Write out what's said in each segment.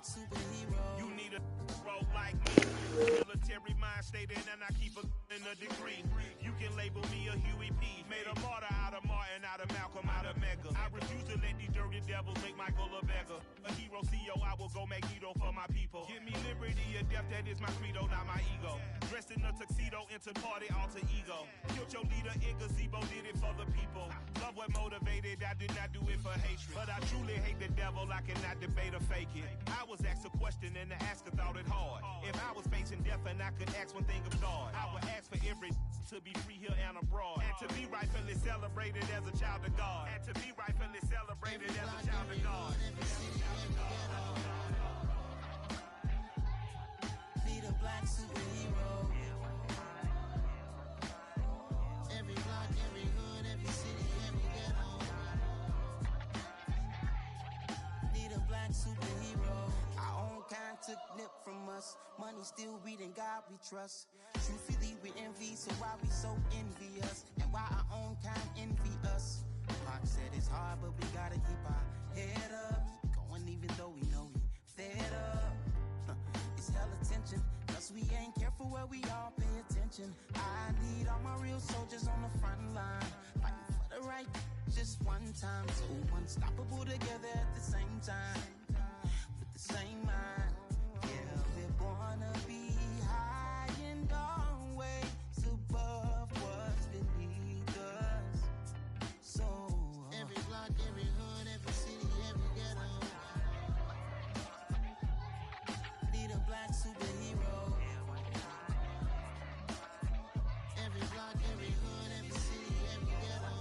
superhero. You need a role like me. Military mind stated, and I keep in a degree. You can label me a Huey P. Made a martyr out of Martin, out of Malcolm, out of Mega. I refuse to let these dirty devils make Michael a beggar. A hero CEO, I will go Magneto for my people. Give me liberty or death, that is my credo, not my ego. Dressed in a tuxedo, enter party, alter ego. Killed your leader in gazebo, did it for the people. Love what motivated, I did not do it for hatred. But I truly hate the devil, I cannot debate or fake it. I was asked a question and the asker thought it hard. If I was facing death and I could ask one thing of God, I would ask for every to be free here and abroad. And to be rightfully celebrated as a child of God. And to be rightfully celebrated as a child of God. Be the black superhero. Every block, every hood, every city, every ghetto. Be the black superhero. Our own kind took nip from us. Money still reading God we trust. Truthfully we envy, so why we so envious? And why our own kind envy us? Pac said it's hard, but we gotta keep our head up. Going even though we know we fed up. It's hell attention, cause we ain't careful where we all pay attention. I need all my real soldiers on the front line, fighting for the right just one time. So unstoppable together at the same time, with the same mind. Yeah, we're gonna be high and always above what's beneath us. So every block, every hood, every city, every ghetto. Need a black superhero. Every block, every hood, every city, every ghetto.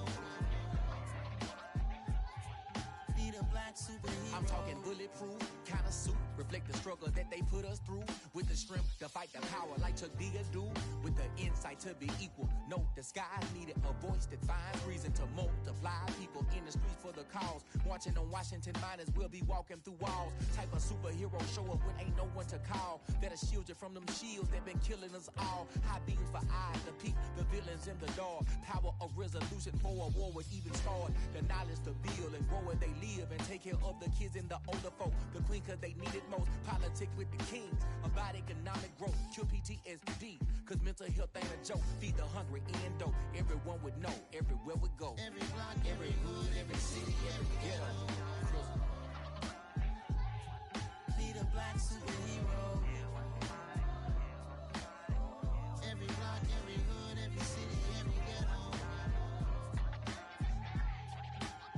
Need a black superhero. I'm talking bulletproof kind of suit, reflect the struggle that they put us through. With the strength to fight the power like Chuck D do. With the insight to be equal. Note the skies needed a voice that finds reason to multiply. People in the streets for the cause. Marching on Washington miners will be walking through walls. Type of superhero show up when ain't no one to call. That'll shield you from them shields that been killing us all. High beams for eyes to peek the villains in the dark. Power of resolution for a war would even start. The knowledge to build and grow where they live and take care of the kids and the older folk. The queen cause they need it most. Politics with the kings. About economic growth. Cure PTSD. Cause mental health ain't a joke. Feed the hungry and dope. Everyone would know. Everywhere we go. Every block, every hood, every city, every ghetto. Be the black superhero. Every block, every hood, every city, every ghetto.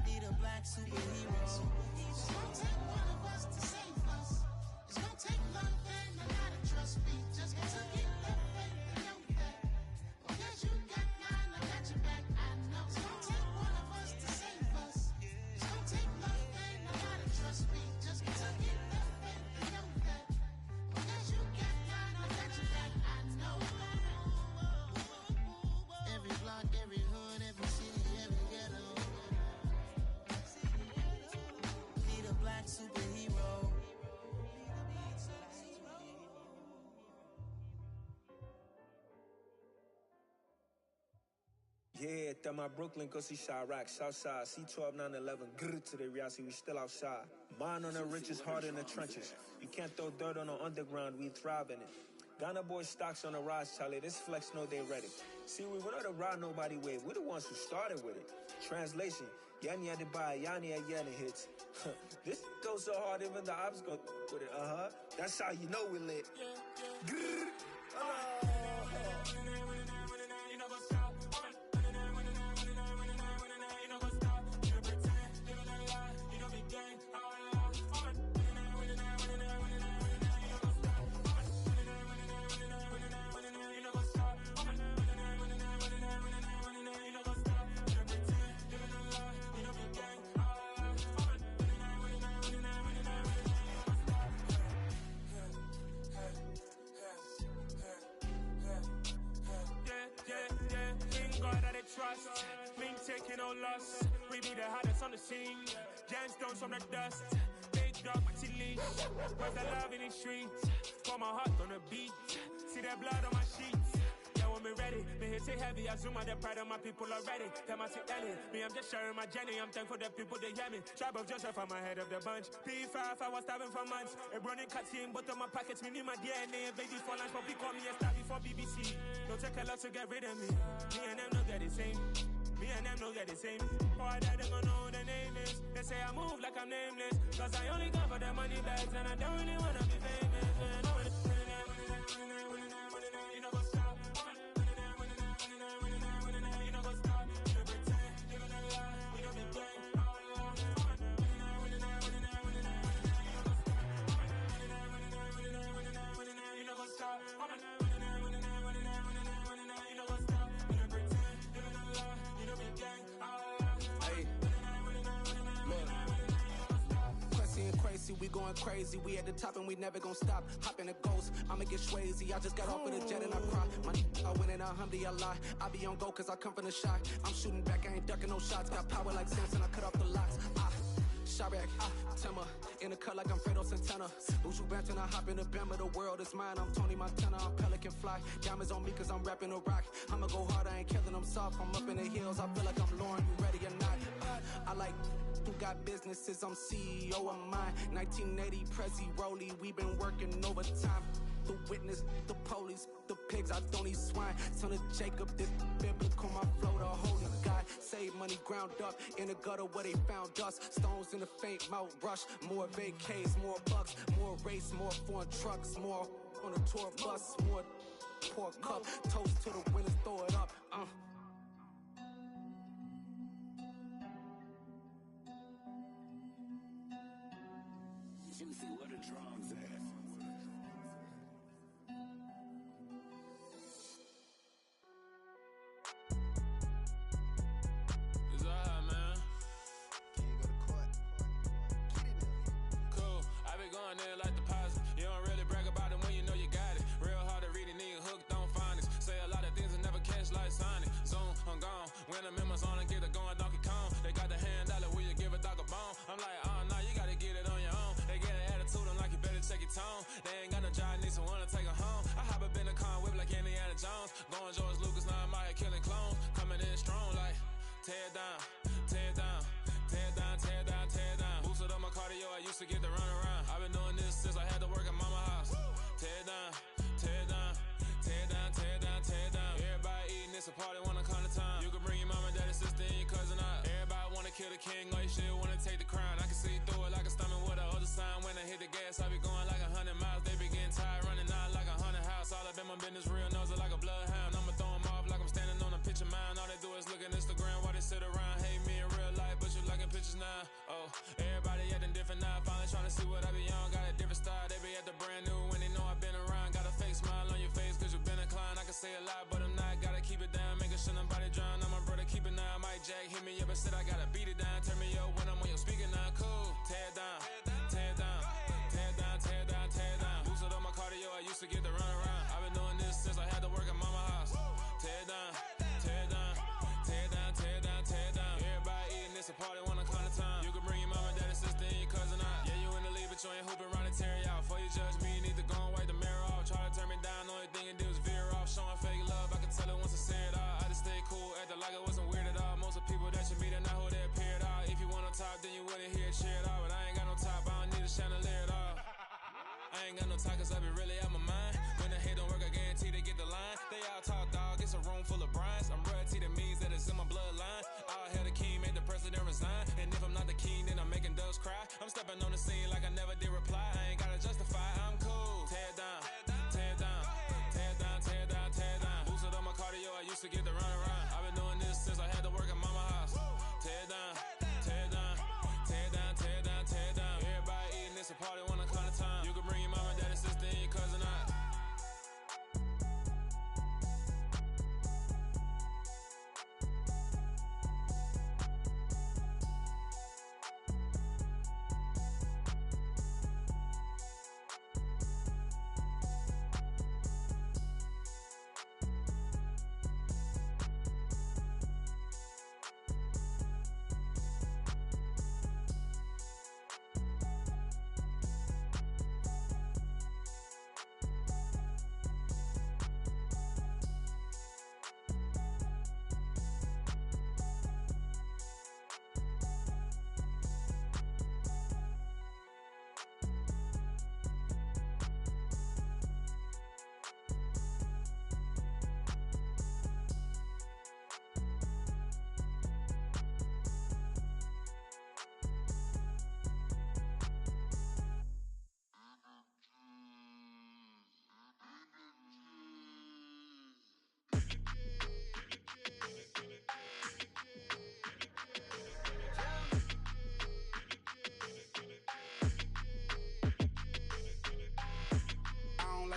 Be the black superhero. It's gonna take one of us to save us. It's gonna take love and a lot of trust. We just got to get that faith and know that. Because you got mine, I got your back. I know it's gonna take one of us to save us. It's gonna take love and a lot of trust. We just got to get that faith and know that. Because you got mine, I got your back. I know. Every block, every hood, every city, every ghetto. Need a black superhero. Yeah, tell my Brooklyn, go see Chirac, Southside, C12, 911, grr to the reality, we still outside. Mine on the riches, heart in the trenches. You can't throw dirt on the underground, we thrive in it. Ghana boy stocks on the rise, Charlie, this flex know they ready. See, we not the ride nobody way, we the ones who started with it. Translation, Yani had to buy, Yani had Yanni hits. This goes so hard, even the ops go with it, That's how you know we lit. Grr, Trust, me taking no loss. We be the hottest on the scene. Gemstones from the dust. Big dog, but she leash. Where's the love in the streets? Pour my heart on the beat. See that blood on my sheets. Yeah, want me ready. Me hit it heavy, I zoom out the pride of my people already. Tell my sick Ellie, me I'm just sharing my journey. I'm thankful that people they hear me. Tribe of Joseph, I'm ahead of the bunch. P5, I was starving for months. A running cutscene, but on my pockets, me need my DNA. Baby for lunch, but we call me a star before BBC. Don't take a lot to get rid of me. Me and them don't get the same. Me and them don't get the same. Boy, that them gonna know who the name is. They say I move like I'm nameless. Cause I only come for the money bags and I don't really wanna be famous. You know go stop. You know go stop. You know pretend. You know lie. You know be gang. You know go stop. We going crazy, we at the top and we never gon' stop. Hop in a ghost, I'ma get swayzy. I just got off of the jet and I cry. My I win in alhamdulillah. I be on go cause I come from the shot. I'm shooting back, I ain't ducking no shots. Got power like Samson, I cut off the locks. Chirac, Timmer, in the cut like I'm Fredo Santana. Uju Banton, I hop in the Bama, the world is mine. I'm Tony Montana, I'm Pelican Fly. Diamonds on me cause I'm rapping a rock. I'ma go hard, I ain't killing them soft. I'm up in the hills, I feel like I'm Lauren, you ready or not? I like who got businesses, I'm CEO of mine. 1980, Prezi Rolly, we been working overtime. The witness, the police, the pigs, I don't eat swine. Son of Jacob, this biblical, my flow, the holy God. Save money ground up in the gutter where they found dust. Stones in the faint mouth rush. More vacays, more bucks, more race, more foreign trucks, more on a tour bus, more pour cup. Toast to the winners, throw it up. Juicy, where the drums at? It's alright, man. Can you go to court? Get in there. Cool, I be going there like deposit. You don't really brag about it when you know you got it. Real hard to read a nigga hooked on phonics. Say a lot of things and never catch like Sonic. Zoom, I'm gone. When the members on and get it going Donkey Kong. They got the hand dollar, will you give a dog a bone? I'm like, nah, you gotta get it on your own. They get an attitude, I'm like, you better check your tone. They ain't got no job, need someone to take her home. I hop up in the car, whip like Indiana Jones. Going George Lucas, now I'm out here killing clones. Coming in strong like, tear down, tear down, tear down, tear down, tear down. Boosted up my cardio, I used to get to run around. I've been doing this since I had to work at mama house. Tear down, tear down, tear down, tear down, tear down. Everybody eating, it's a party, wanna come to time. You can bring your mama, daddy, sister, and your cousin out. Everybody wanna kill the king, or you shit wanna take the crown. I can see through it like a stomach with a other sign. When I hit the gas, I be going like 100 miles. They be getting tired, running out like 100 house. All up in my business, real nose like a bloodhound. I'ma throw them off like I'm standing on a picture mound. All they do is look at Instagram while they sit around. Hate me in real life, but you liking pictures now. Oh, everybody acting different now. Finally trying to see what I be on. Got a different style, they be at the brand new when they know I've been around. Got a fake smile on your face cause you been inclined. I can say a lot, but I'm not. Gotta keep it down, making sure nobody drown. I'm my brother, keep it now. Mike Jack hit me up and said I gotta beat it down. Turn me up when I'm on your speaker now. Cool, tear down, tear down, tear down, tear down, tear down. Boosted up my cardio, I used to get to run around. I've been doing this since I had to work at mama house. Tear down, tear down, tear down, tear down, tear down. Everybody eating, it's a party, wanna come to time. You can bring your mama, daddy, sister, and your cousin out. Yeah, you in the league, but you ain't hooping around and tear out. Before you judge me, you need to go and wipe the mirror off. Try to turn me down, only thing it do is veer off. Showing fake love, I can tell it once I say it all. I just stay cool, acting like it wasn't weird at all. Most of the people that you meet are not who they appear at all. If you want on top, then you wouldn't hear it cheer at all. But I ain't got no top, I don't need a chandelier at all. I ain't got no talk cause I be really out my mind. When the hate don't work, I guarantee they get the line. They all talk dog, it's a room full of brinds. I'm royalty, that means that it's in my bloodline. All hell the king, made the president resign. And if I'm not the king, then I'm making doves cry. I'm stepping on the scene like I never did reply. I ain't gotta justify, I'm cool. Tear down, tear down, tear down, tear down, tear down. Boosted up my cardio, I used to get to run around. I've been doing this since I had to work at mama house. Tear down, tear down, tear down, tear down, tear down. Everybody eating, it's a party, wanna come to time. You can bring your mama, daddy, sister, and your cousin out.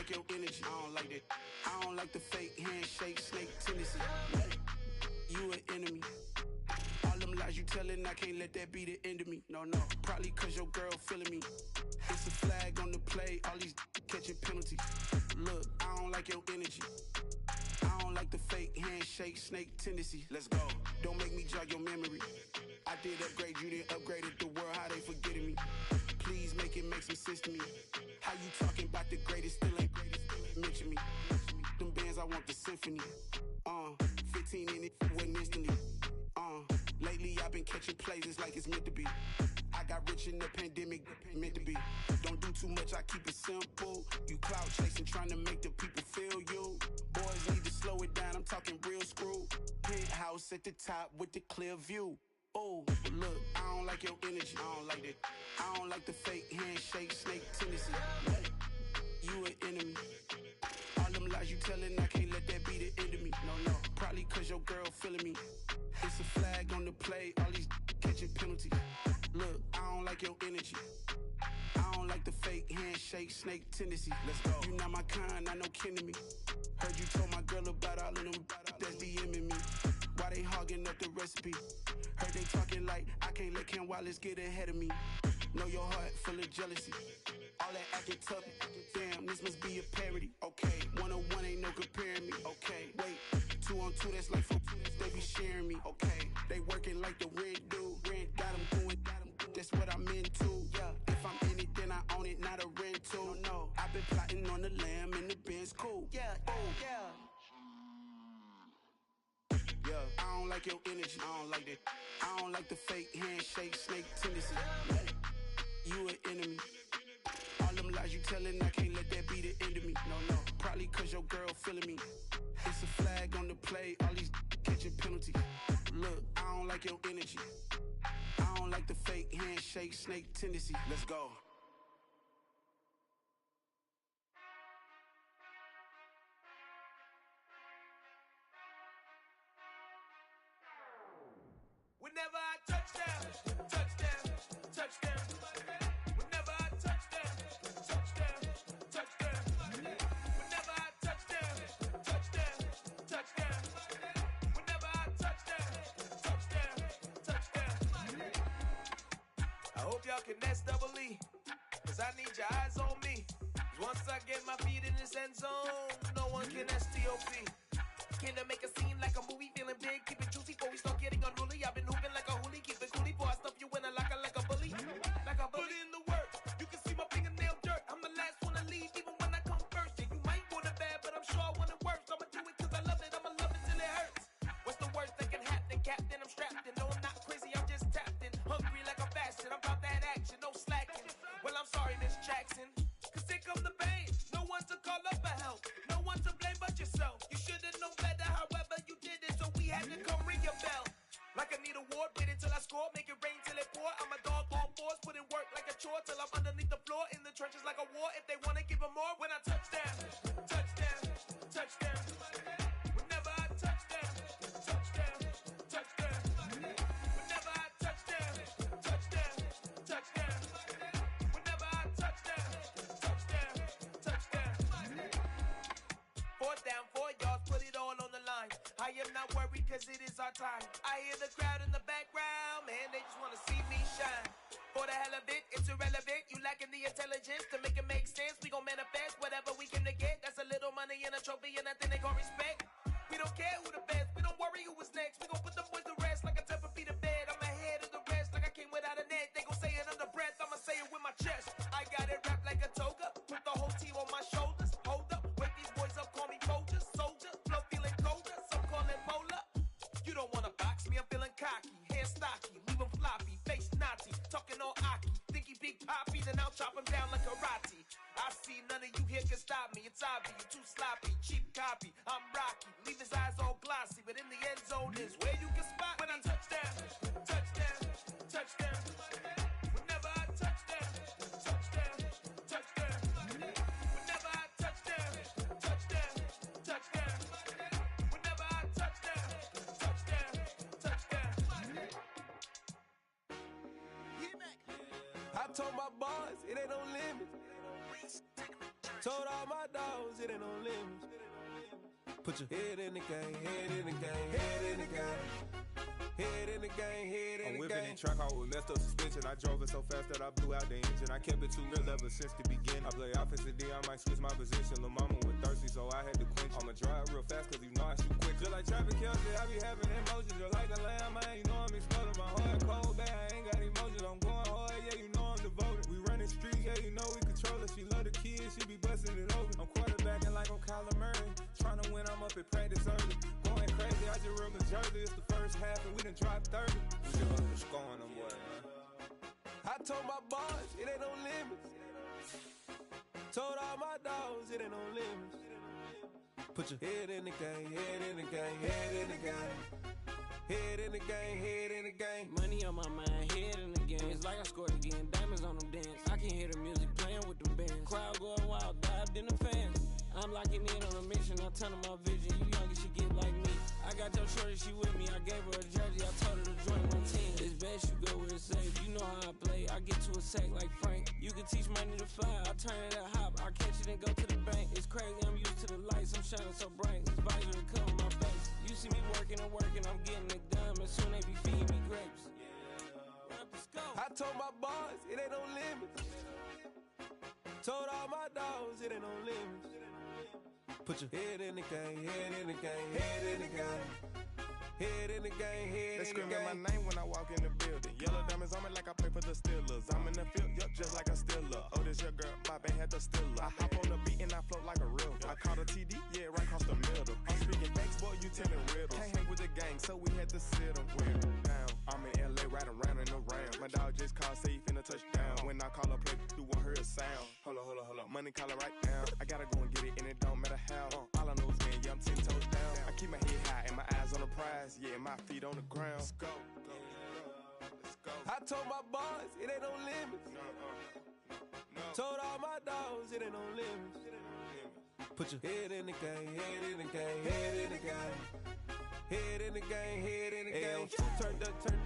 like your energy. I don't like that. I don't like the fake handshake, snake tendency. You an enemy. All them lies you telling, I can't let that be the end of me. No, probably cause your girl feeling me. It's a flag on the play, all these catching penalties. Look, I don't like your energy. I don't like the fake handshake, snake tendency. Let's go. Don't make me jog your memory. I did upgrade you, then upgraded the world, how they forgetting me. Please make it make some sense to me. How you talking about the greatest, still ain't greatest, mention me. Them bands, I want the symphony. 15 in it, wasn't instantly. Lately I've been catching plays, it's like it's meant to be. I got rich in the pandemic, meant to be. Don't do too much, I keep it simple. You clout chasing, trying to make the people feel you. Boys need to slow it down, I'm talking real screw. Penthouse at the top with the clear view. Oh, look, I don't like your energy, I don't like that. I don't like the fake handshake, snake tendency. You an enemy. All them lies you telling, I can't let that be the end of me. No, probably cause your girl feeling me. It's a flag on the play, all these catching penalties. Look, I don't like your energy. I don't like the fake handshake, snake tendency. Let's go. You not my kind, I know kin to me. Heard you told my girl about all of them that's DMing me. Why they hogging up the recipe? Heard they talking like I can't let Ken Wallace get ahead of me. Know your heart full of jealousy. All that acting tough, damn, this must be a parody. Okay, 1-on-1 ain't no comparing me. Okay, wait, 2-on-2, that's like 4, they be sharing me. Okay, they working like the rent dude. Rent got them doing, that's what I'm into. Yeah, if I'm in it, then I own it, not a rental. No, I've been plotting on the lamb and the Benz cool. Yeah, oh, yeah. I don't like your energy, I don't like that. I don't like the fake handshake, snake tendency. You an enemy. All them lies you telling, I can't let that be the end of me. No, probably cause your girl feeling me. It's a flag on the play, all these catching penalties. Look, I don't like your energy. I don't like the fake handshake, snake tendency. Let's go. Whenever I touch down, touchdown, touchdown. Whenever I touch down, touchdown, touchdown. Whenever I touch down, touchdown, touchdown. Whenever I touch down, touchdown, touchdown. I hope y'all can nest double E, cause I need your eyes on me. 'Cause once I get my feet in this end zone, no one can STOP. Can I make a scene like a movie, feeling big, keep it juicy before we start getting unruly. I've been hooping like a hoolie, keep it coolie before I stuff you in a locker like a bully. Like a bully. Put in the work, you can see my fingernail dirt. I'm the last one to leave, even when I come first. Yeah, you might want it bad, but I'm sure I want it worse. I'ma do it cause I love it, I'ma love it till it hurts. What's the worst that can happen, Captain? I'm strapped in, no I'm not crazy, I'm just tapped in. Hungry like a bastard, I'm about that action, no slacking. Well, I'm sorry, Miss Jackson, cause here come the pain. No one to call up for help, no one to blame but yourself. You should've known better, however you did it, so we had to come ring your bell. Like I need a award, wait until I score, make it rain till it pour. I'm a dog on fours, put in work like a chore till I'm underneath the floor, in the trenches like a war. If they wanna give them more, when I touch down, touchdown, touchdown. Whenever I touch down, touchdown, touchdown. Whenever I touch down, touchdown, touchdown. Whenever I touch down, touchdown, touchdown. 4th down, 4 yards, put it all on the line. I am not worried cause it is our time. I hear the crowd in the background, man, they just wanna see me shine. For the hell of it, it's irrelevant. You lacking the intelligence to make it make sense. We gon' manifest whatever we came to get. That's a little money and a trophy and nothing they call respect. We don't care who the best, we don't worry who was next. We gon' put the boys to rest like a Tempur-Pedic to bed. I'm ahead of the rest like I came without a net. They gon' say it under breath, I'ma say it with my chest. I got it wrapped like a toga, put the whole team on my shoulders. Hold up, wake these boys up, call me Folgers, soldier. Flow feeling colder, some call it polar. You don't wanna box me, I'm feeling cocky. Hair stocky, leave him floppy, face Nazi. Talking all Aki, think he big poppy, then I'll chop him down like karate. I see none of you here can stop me. It's obvious, you too sloppy, cheap copy. I'm Rocky, leave his eyes all glossy, but in the end zone is where you can spot when I touch down, touchdown, touchdown. Whenever I touch down, touchdown, touchdown. Whenever I touch down, touchdown, touchdown. Whenever I touch down, touchdown, touchdown. I told my boys it ain't no limit. Told all my dogs it ain't no limits. Put your head in the game, head in the game, head in the game. Head in the game, head in the game. I'm whipping in track out with messed up suspension. I drove it so fast that I blew out the engine. I kept it too real ever since the beginning. I play offensive D, I might switch my position. Lil' mama was thirsty, so I had to quench. I'ma drive real fast, cause you know I shoot quick. Just like traffic Kelsey, I be having emotions. Just like a lamb, man, you know I'm exploding. My heart cold, bad, I ain't got emotions. I'm going hard, yeah, you know I'm devoted. We running streets, yeah, you know we control it. She love the kids, she be busting it open. I'm quarterbacking like I'm Kyler Murray. Trying to win, I'm up at practice early. Going crazy, I just real the jersey. It's the first half and we done dropped 30. We just up the score on them, boy, man. I told my boys, it ain't no limits. Told all my dogs, it ain't no limits. Put your head in the game, head in the game, head in the game. Head in the game, head in the game. Money on my mind, head in the game. It's like I scored again, diamonds on them dance. I can hear the music playing with them bands. Crowd going wild, dived in the fans. I'm locking in on a mission, I'm telling my vision. You young, you should get like me. I got your shorty, she with me. I gave her a jersey, I told her to join my team. It's best you go where it's safe. You know how I play. I get to a sack like Frank. You can teach money to fly. I turn it at hop. I catch it and go to the bank. It's crazy, I'm used to the lights. I'm shining so bright. This visor to cover my face. You see me working and working. I'm getting it done. And soon they be feeding me grapes. I told my boys, it ain't no limits. Told all my dogs, it ain't no limits. Put your head in the game, head in the game, head in the game. Head in the game, head in the game. They screaming my name when I walk in the building. Yellow diamonds on me like I play for the Steelers. I'm in the field, yup, just like a Steeler. Oh, this your girl, my band had the Steeler. I hop on the beat and I float like a real. I caught a TD, yeah, right across the middle. I'm speaking facts, boy, you telling riddles. Can't hang with the gang, so we had to sit them down. I'm in LA, riding around and around. My dog just called, say he finna touchdown. When I call a play, you won't hear a sound. Hold up, money caller right now. I gotta go and get it, and it don't matter how. All I know is man, yeah, I'm 10 toes down. I keep my head high and my eyes on the prize. Yeah, my feet on the ground. Let's go. I told my boys, it ain't no limits. No. Told all my dogs, it ain't no limits. Put your head in the game, head in the game, head in the game. Head in the game, head in the game. Turn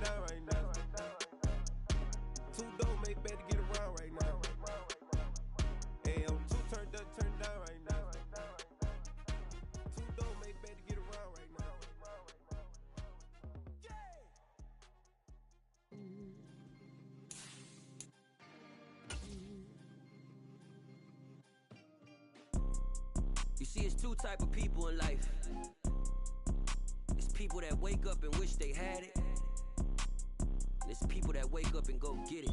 down right now. Two dope make better get around right now. Hey, I'm two turned down right now. Two dope make better get around right now. You see, it's two type of people in life. It's people that wake up and wish they had it. And it's people that wake up and go get it.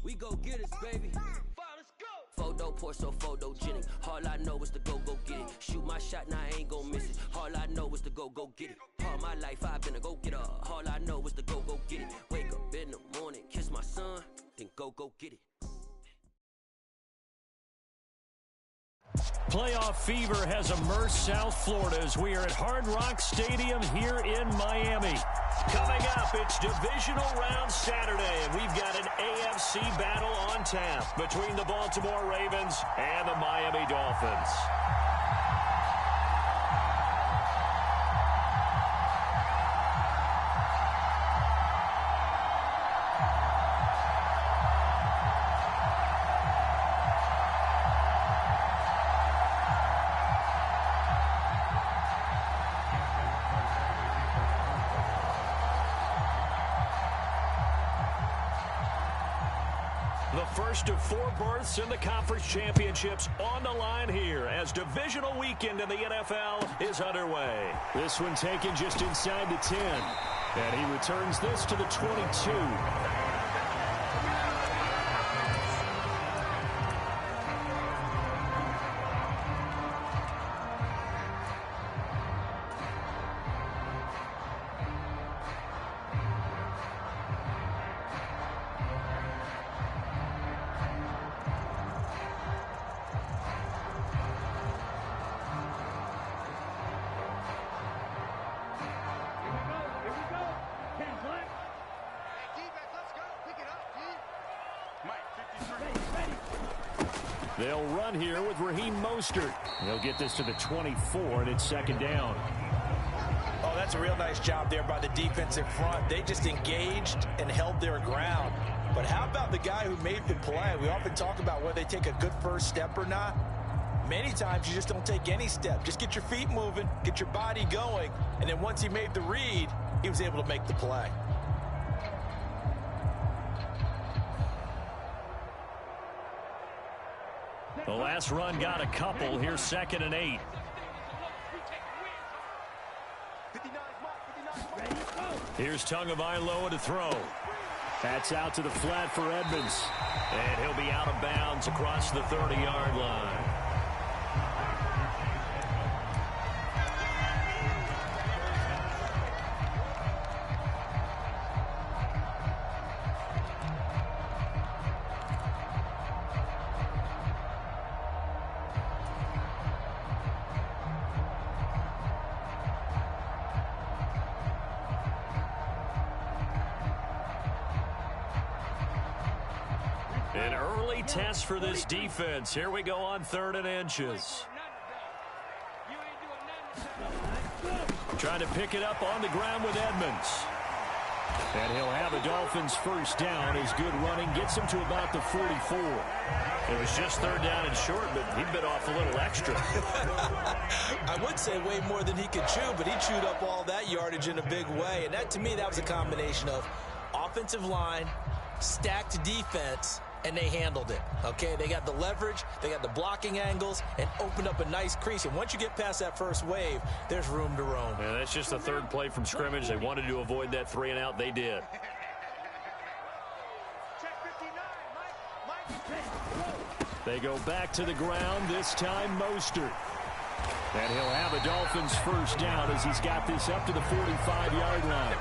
We go get it, baby. Let's go. Photo pour so photogenic. All I know is to go get it. Shoot my shot, now I ain't gon' miss it. All I know is to go get it. All my life I've been a go getter. All I know is to go get it. Wake up in the morning, kiss my son, then go get it. Playoff fever has immersed South Florida as we are at Hard Rock Stadium here in Miami. Coming up, it's divisional round Saturday, and we've got an AFC battle on tap between the Baltimore Ravens and the Miami Dolphins. The first of four berths in the conference championships on the line here as divisional weekend in the NFL is underway. This one taken just inside the 10. And he returns this to the 22. They'll run here with Raheem Mostert. They'll get this to the 24, and it's second down. Oh, that's a real nice job there by the defensive front. They just engaged and held their ground. But how about the guy who made the play? We often talk about whether they take a good first step or not. Many times you just don't take any step. Just get your feet moving, get your body going, and then once he made the read, he was able to make the play. The last run got a couple. Here's 2nd and 8. Here's Tagovailoa to throw. That's out to the flat for Edmonds. And he'll be out of bounds across the 30-yard line. An early test for this defense. Here we go on 3rd and inches. Trying to pick it up on the ground with Edmonds. And he'll have a Dolphins first down. His good running gets him to about the 44. It was just 3rd down and short, but he bit off a little extra. I would say way more than he could chew, but he chewed up all that yardage in a big way. And that, to me, that was a combination of offensive line, stacked defense, and they handled it, okay? They got the leverage, they got the blocking angles, and opened up a nice crease. And once you get past that first wave, there's room to roam. Yeah, that's just the 3rd play from scrimmage. They wanted to avoid that 3-and-out. They did. They go back to the ground, this time Mostert. And he'll have a Dolphins first down as he's got this up to the 45-yard line.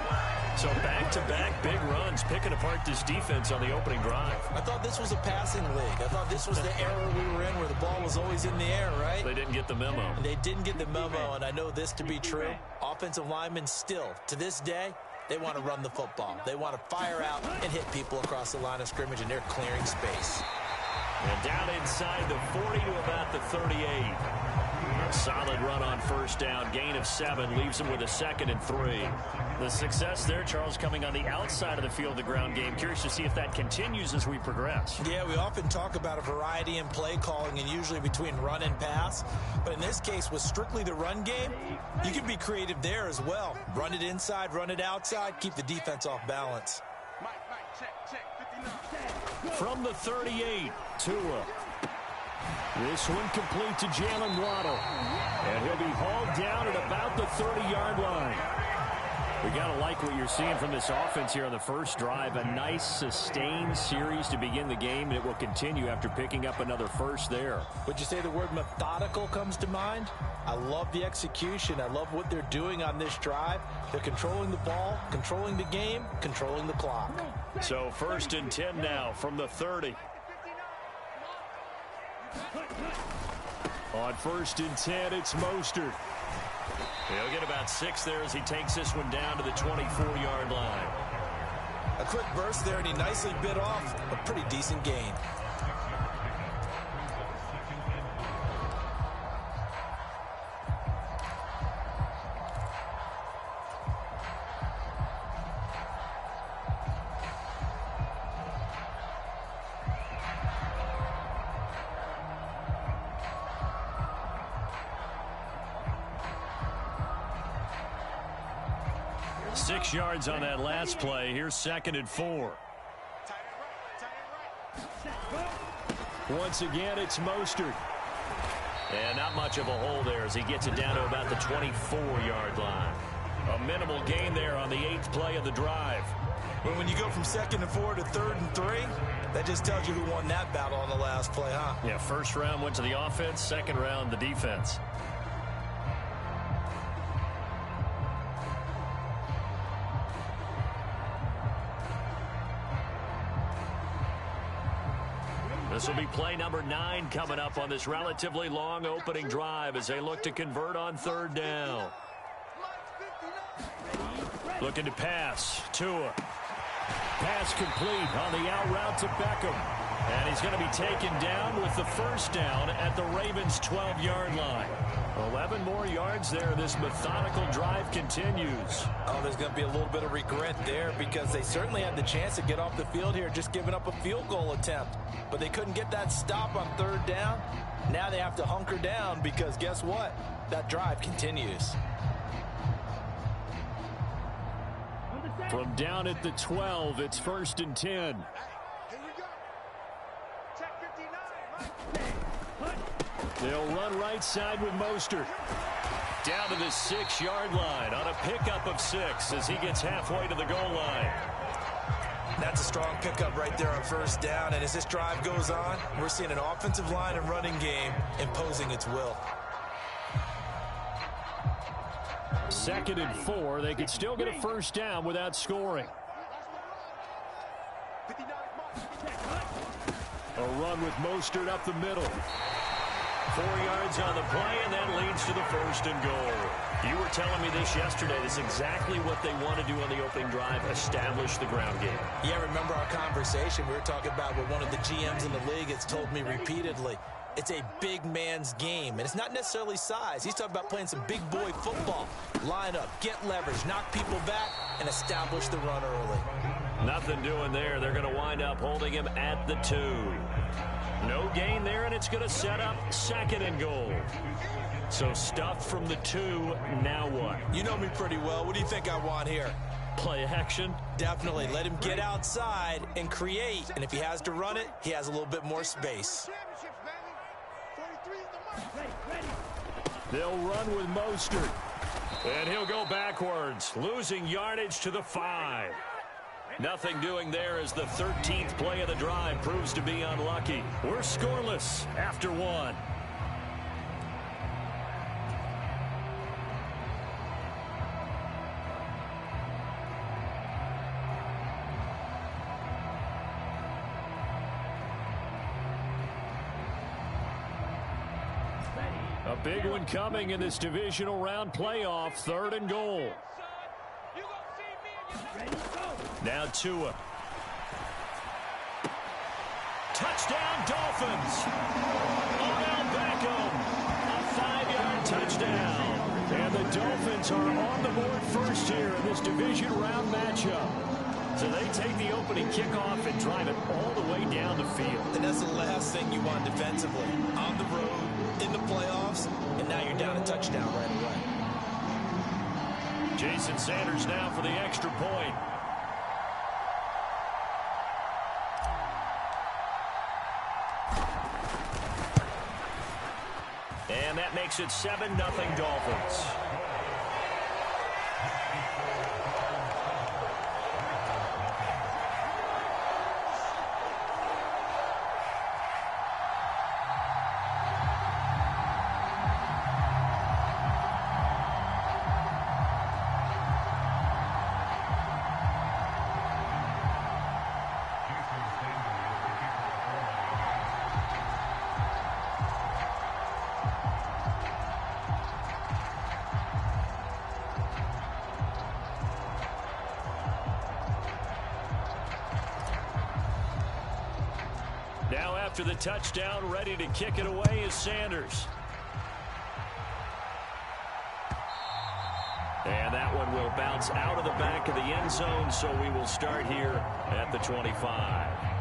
So back-to-back big runs, picking apart this defense on the opening drive. I thought this was a passing league. I thought this was the era we were in where the ball was always in the air, right? They didn't get the memo. They didn't get the memo, and I know this to be true. Offensive linemen still, to this day, they want to run the football. They want to fire out and hit people across the line of scrimmage, and they're clearing space. And down inside the 40 to about the 38. A solid run on first down. Gain of 7 leaves him with a 2nd and 3. The success there, Charles, coming on the outside of the field, the ground game. Curious to see if that continues as we progress. Yeah, we often talk about a variety in play calling and usually between run and pass. But in this case, with strictly the run game, you can be creative there as well. Run it inside, run it outside, keep the defense off balance. From the 38, Tua. This one complete to Jalen Waddle. And he'll be hauled down at about the 30-yard line. We got to like what you're seeing from this offense here on the first drive. A nice, sustained series to begin the game, and it will continue after picking up another first there. Would you say the word methodical comes to mind? I love the execution. I love what they're doing on this drive. They're controlling the ball, controlling the game, controlling the clock. So 1st and 10 now from the 30. On 1st and 10, it's Mostert. He'll get about 6 there as he takes this one down to the 24-yard line. A quick burst there, and he nicely bit off a pretty decent gain. Six yards on that last play. Here's 2nd and 4. Once again, it's Mostert. And not much of a hole there as he gets it down to about the 24-yard line. A minimal gain there on the 8th play of the drive. Well, when you go from 2nd and 4 to 3rd and 3, that just tells you who won that battle on the last play, huh? Yeah, first round went to the offense, second round the defense. This will be play number 9 coming up on this relatively long opening drive as they look to convert on 3rd down. Looking to pass. Tua. Pass complete on the out route to Beckham. And he's going to be taken down with the first down at the Ravens' 12-yard line. 11 more yards there. This methodical drive continues. Oh, there's going to be a little bit of regret there because they certainly had the chance to get off the field here, just giving up a field goal attempt. But they couldn't get that stop on 3rd down. Now they have to hunker down because guess what? That drive continues. From down at the 12, it's 1st and 10. They'll run right side with Mostert. Down to the 6-yard line on a pickup of 6 as he gets halfway to the goal line. That's a strong pickup right there on 1st down. And as this drive goes on, we're seeing an offensive line and running game imposing its will. 2nd and 4. They could still get a 1st down without scoring. A run with Mostert up the middle. 4 yards on the play, and that leads to the 1st and goal. You were telling me this yesterday. This is exactly what they want to do on the opening drive, establish the ground game. Yeah, remember our conversation? We were talking about what one of the GMs in the league has told me repeatedly. It's a big man's game, and it's not necessarily size. He's talking about playing some big boy football. Line up, get leverage, knock people back, and establish the run early. Nothing doing there. They're going to wind up holding him at the 2. No gain there, and it's going to set up 2nd and goal. So stuff from the 2, now what? You know me pretty well. What do you think I want here? Play action? Definitely. Let him get outside and create. And if he has to run it, he has a little bit more space. They'll run with Mostert. And he'll go backwards, losing yardage to the 5. Nothing doing there as the 13th play of the drive proves to be unlucky. We're scoreless after 1. A big one coming in this divisional round playoff, 3rd and goal. Now Tua. Touchdown, Dolphins. Odell Beckham. A 5-yard touchdown. And the Dolphins are on the board first here in this division round matchup. So they take the opening kickoff and drive it all the way down the field. And that's the last thing you want defensively. On the road, in the playoffs, and now you're down a touchdown right away. Jason Sanders now for the extra point. And that makes it 7-0 Dolphins. Now after the touchdown, ready to kick it away is Sanders. And that one will bounce out of the back of the end zone, so we will start here at the 25.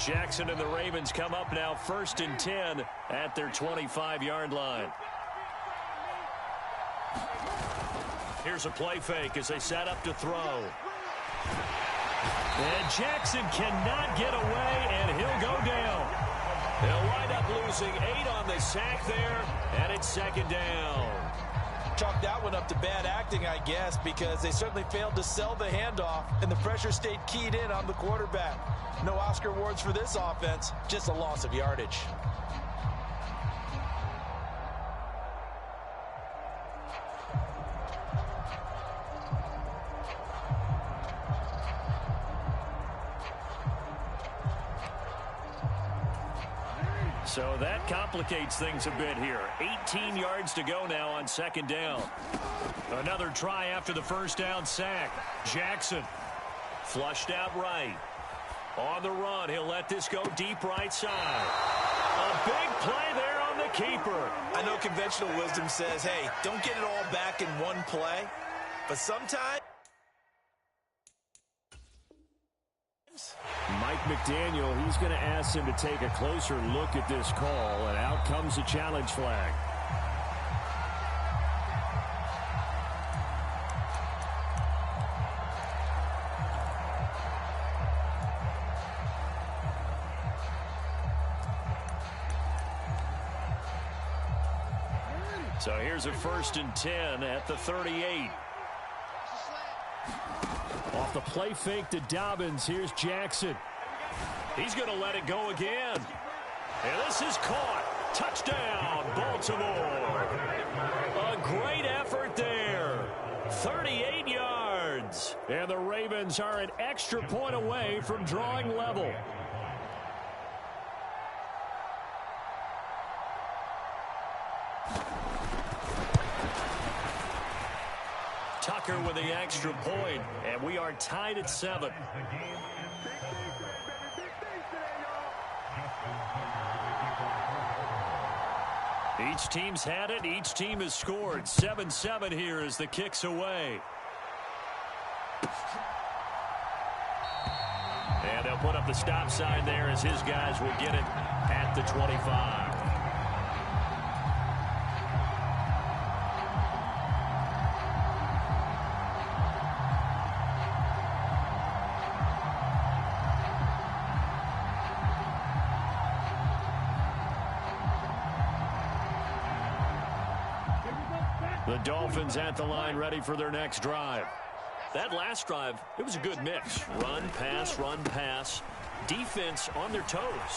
Jackson and the Ravens come up now 1st and 10 at their 25-yard line. Here's a play fake as they set up to throw. And Jackson cannot get away, and he'll go down. They'll wind up losing 8 on the sack there, and it's 2nd down. Chalk that one up to bad acting, I guess, because they certainly failed to sell the handoff, and the pressure stayed keyed in on the quarterback. No Oscar awards for this offense, just a loss of yardage. So that complicates things a bit here. 18 yards to go now on 2nd down. Another try after the 1st down sack. Jackson flushed out right. On the run, he'll let this go deep right side. A big play there on the keeper. I know conventional wisdom says, hey, don't get it all back in one play. But sometimes Mike McDaniel, he's going to ask him to take a closer look at this call, and out comes the challenge flag. So here's a 1st and 10 at the 38. Off the play fake to Dobbins. Here's Jackson. He's going to let it go again. And this is caught. Touchdown, Baltimore. A great effort there. 38 yards. And the Ravens are an extra point away from drawing level. Tucker with the extra point, and we are tied at 7. Each team's had it. Each team has scored. 7-7 here as the kick's away. And they'll put up the stop sign there as his guys will get it at the 25. The Dolphins at the line ready for their next drive. That last drive, it was a good mix. Run, pass. Defense on their toes.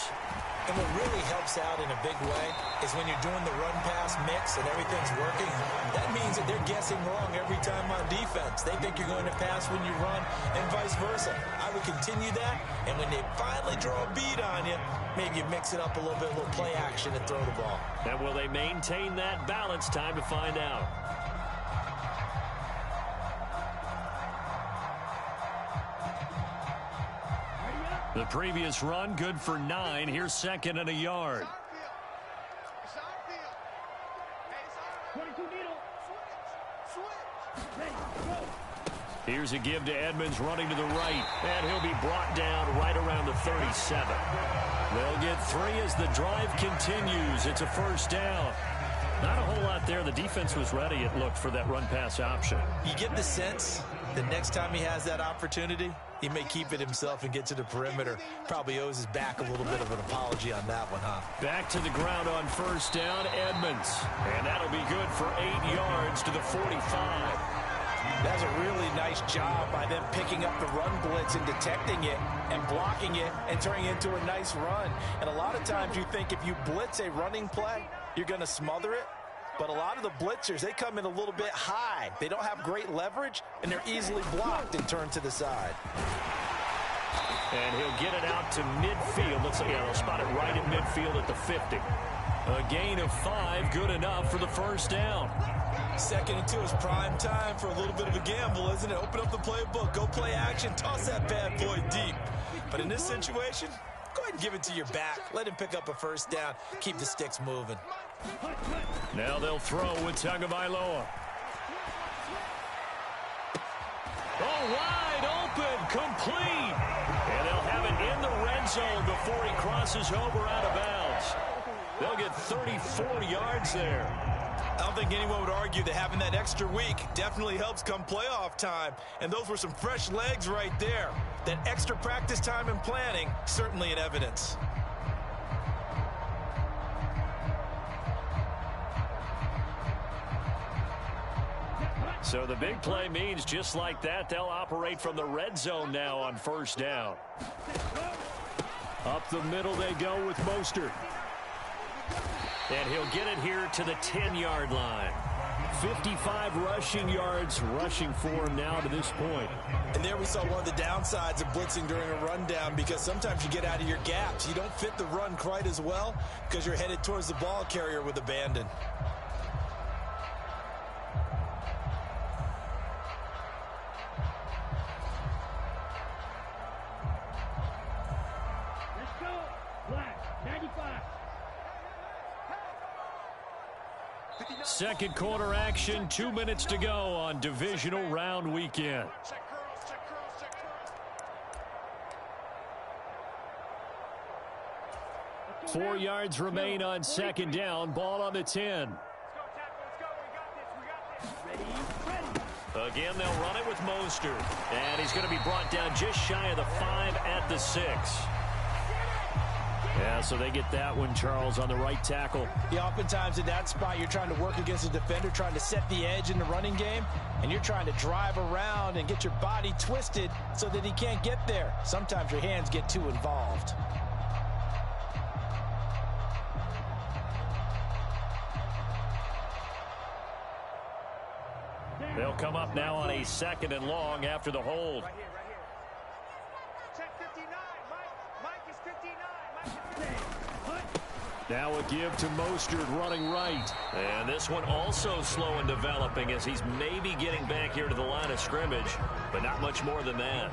And what really helps out in a big way is when you're doing the run-pass mix and everything's working, that means that they're guessing wrong every time on defense. They think you're going to pass when you run and vice versa. I would continue that, and when they finally draw a bead on you, maybe you mix it up a little bit, a little play action and throw the ball. And will they maintain that balance? Time to find out. The previous run, good for 9. Here's 2nd and a yard. Here's a give to Edmonds running to the right. And he'll be brought down right around the 37. They'll get 3 as the drive continues. It's a 1st down. Not a whole lot there. The defense was ready, it looked, for that run-pass option. You get the sense the next time he has that opportunity, he may keep it himself and get to the perimeter. Probably owes his back a little bit of an apology on that one, huh? Back to the ground on 1st down, Edmonds. And that'll be good for 8 yards to the 45. That's a really nice job by them picking up the run blitz and detecting it and blocking it and turning it into a nice run. And a lot of times you think if you blitz a running play, you're going to smother it. But a lot of the blitzers, they come in a little bit high. They don't have great leverage, and they're easily blocked and turned to the side. And he'll get it out to midfield. Looks like they'll spot it right at midfield at the 50. A gain of 5, good enough for the 1st down. 2nd and 2 is prime time for a little bit of a gamble, isn't it? Open up the playbook, go play action, toss that bad boy deep. But in this situation, go ahead and give it to your back. Let him pick up a 1st down, keep the sticks moving. Now they'll throw with Tagovailoa. Oh, wide open, complete. And they'll have it in the red zone before he crosses over out of bounds. They'll get 34 yards there. I don't think anyone would argue that having that extra week definitely helps come playoff time. And those were some fresh legs right there. That extra practice time and planning, certainly in evidence. So the big play means just like that, they'll operate from the red zone now on first down. Up the middle they go with Mostert. And he'll get it here to the 10-yard line. 55 rushing yards rushing for him now to this point. And there we saw one of the downsides of blitzing during a rundown, because sometimes you get out of your gaps. You don't fit the run quite as well because you're headed towards the ball carrier with abandon. Second quarter action, 2 minutes to go on divisional round weekend. Four yards remain on second down. Ball on the 10. Again, they'll run it with Mostert. And he's going to be brought down just shy of the 5 at the 6. Yeah, so they get that one, Charles, on the right tackle. Yeah, oftentimes in that spot, you're trying to work against a defender, trying to set the edge in the running game, and you're trying to drive around and get your body twisted so that he can't get there. Sometimes your hands get too involved. They'll come up now on a 2nd and long after the hold. Now a give to Mostert running right. And this one also slow in developing as he's maybe getting back here to the line of scrimmage, but not much more than that.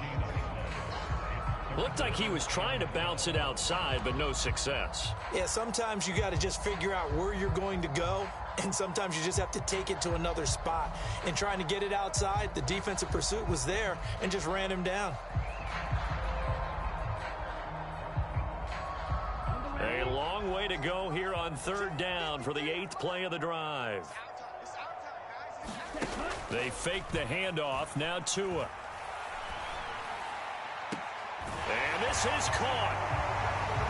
Looked like he was trying to bounce it outside, but no success. Yeah, sometimes you got to just figure out where you're going to go, and sometimes you just have to take it to another spot. And trying to get it outside, the defensive pursuit was there and just ran him down. A long way to go here on 3rd down for the 8th play of the drive. They fake the handoff. Now Tua. And this is caught.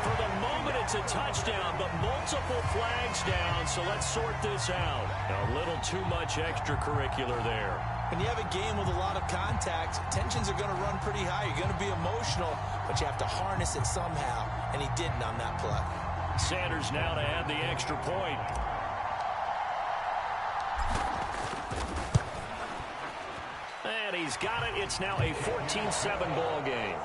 For the moment, it's a touchdown, but multiple flags down, so let's sort this out. A little too much extracurricular there. When you have a game with a lot of contact, tensions are going to run pretty high. You're going to be emotional, but you have to harness it somehow, and he didn't on that play. Sanders now to add the extra point. And he's got it. It's now a 14-7 ball game.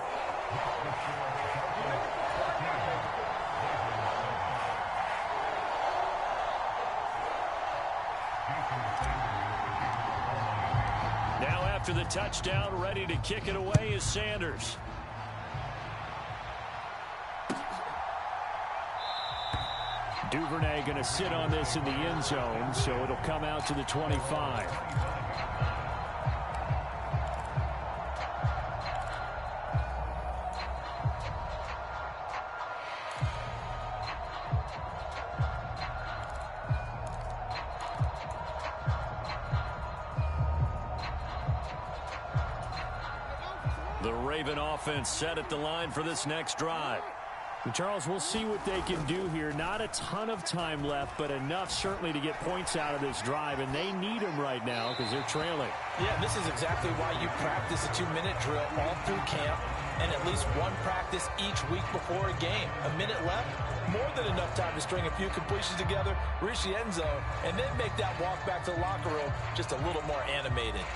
Now after the touchdown, ready to kick it away is Sanders. Duvernay going to sit on this in the end zone, so it'll come out to the 25. The Raven offense set at the line for this next drive. And Charles, we'll see what they can do here. Not a ton of time left, but enough certainly to get points out of this drive, and they need them right now because they're trailing. Yeah, this is exactly why you practice a 2-minute drill all through camp and at least one practice each week before a game. A minute left, more than enough time to string a few completions together, reach the end zone, and then make that walk back to the locker room just a little more animated.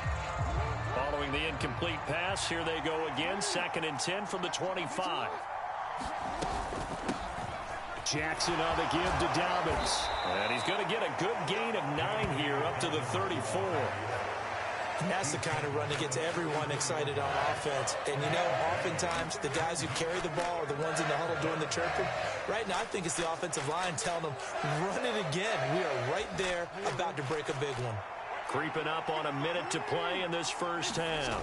Following the incomplete pass, here they go again, 2nd and 10 from the 25. Jackson on the give to Dobbins. And he's going to get a good gain of 9 here up to the 34. And that's the kind of run that gets everyone excited on offense. And, you know, oftentimes the guys who carry the ball are the ones in the huddle doing the chirping. Right now, I think it's the offensive line telling them, run it again. We are right there about to break a big one. Creeping up on a minute to play in this first half.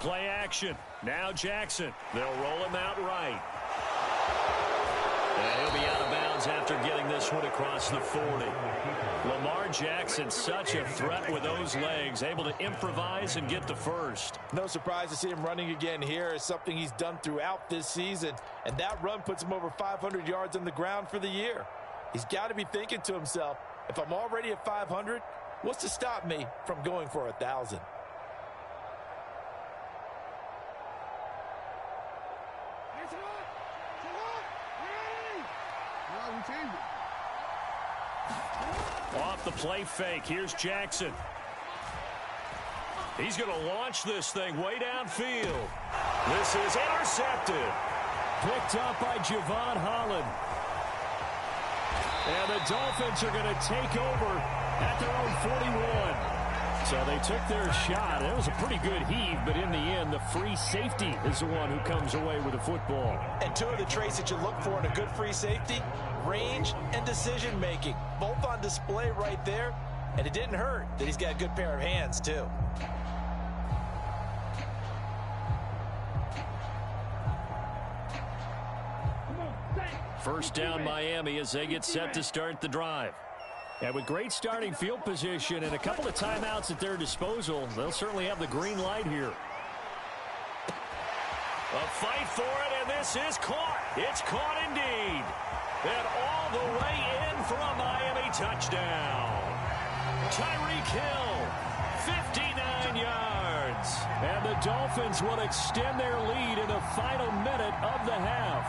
Play action. Now Jackson. They'll roll him out right. And he'll be out of bounds after getting this one across the 40. Lamar Jackson, such a threat with those legs, able to improvise and get the first. No surprise to see him running again here. It's something he's done throughout this season. And that run puts him over 500 yards on the ground for the year. He's got to be thinking to himself, if I'm already at 500, what's to stop me from going for 1,000? Off the play fake, here's Jackson. He's going to launch this thing way downfield. This is intercepted. Picked up by Javon Holland. And the Dolphins are going to take over at their own 41. So they took their shot. It was a pretty good heave, but in the end, the free safety is the one who comes away with the football. And two of the traits that you look for in a good free safety, range and decision-making. Both on display right there. And it didn't hurt that he's got a good pair of hands, too. First down Miami as they get set to start the drive. And with great starting field position and a couple of timeouts at their disposal, they'll certainly have the green light here. A fight for it, and this is caught. It's caught indeed. And all the way in for a Miami touchdown. Tyreek Hill, 59 yards. And the Dolphins will extend their lead in the final minute of the half.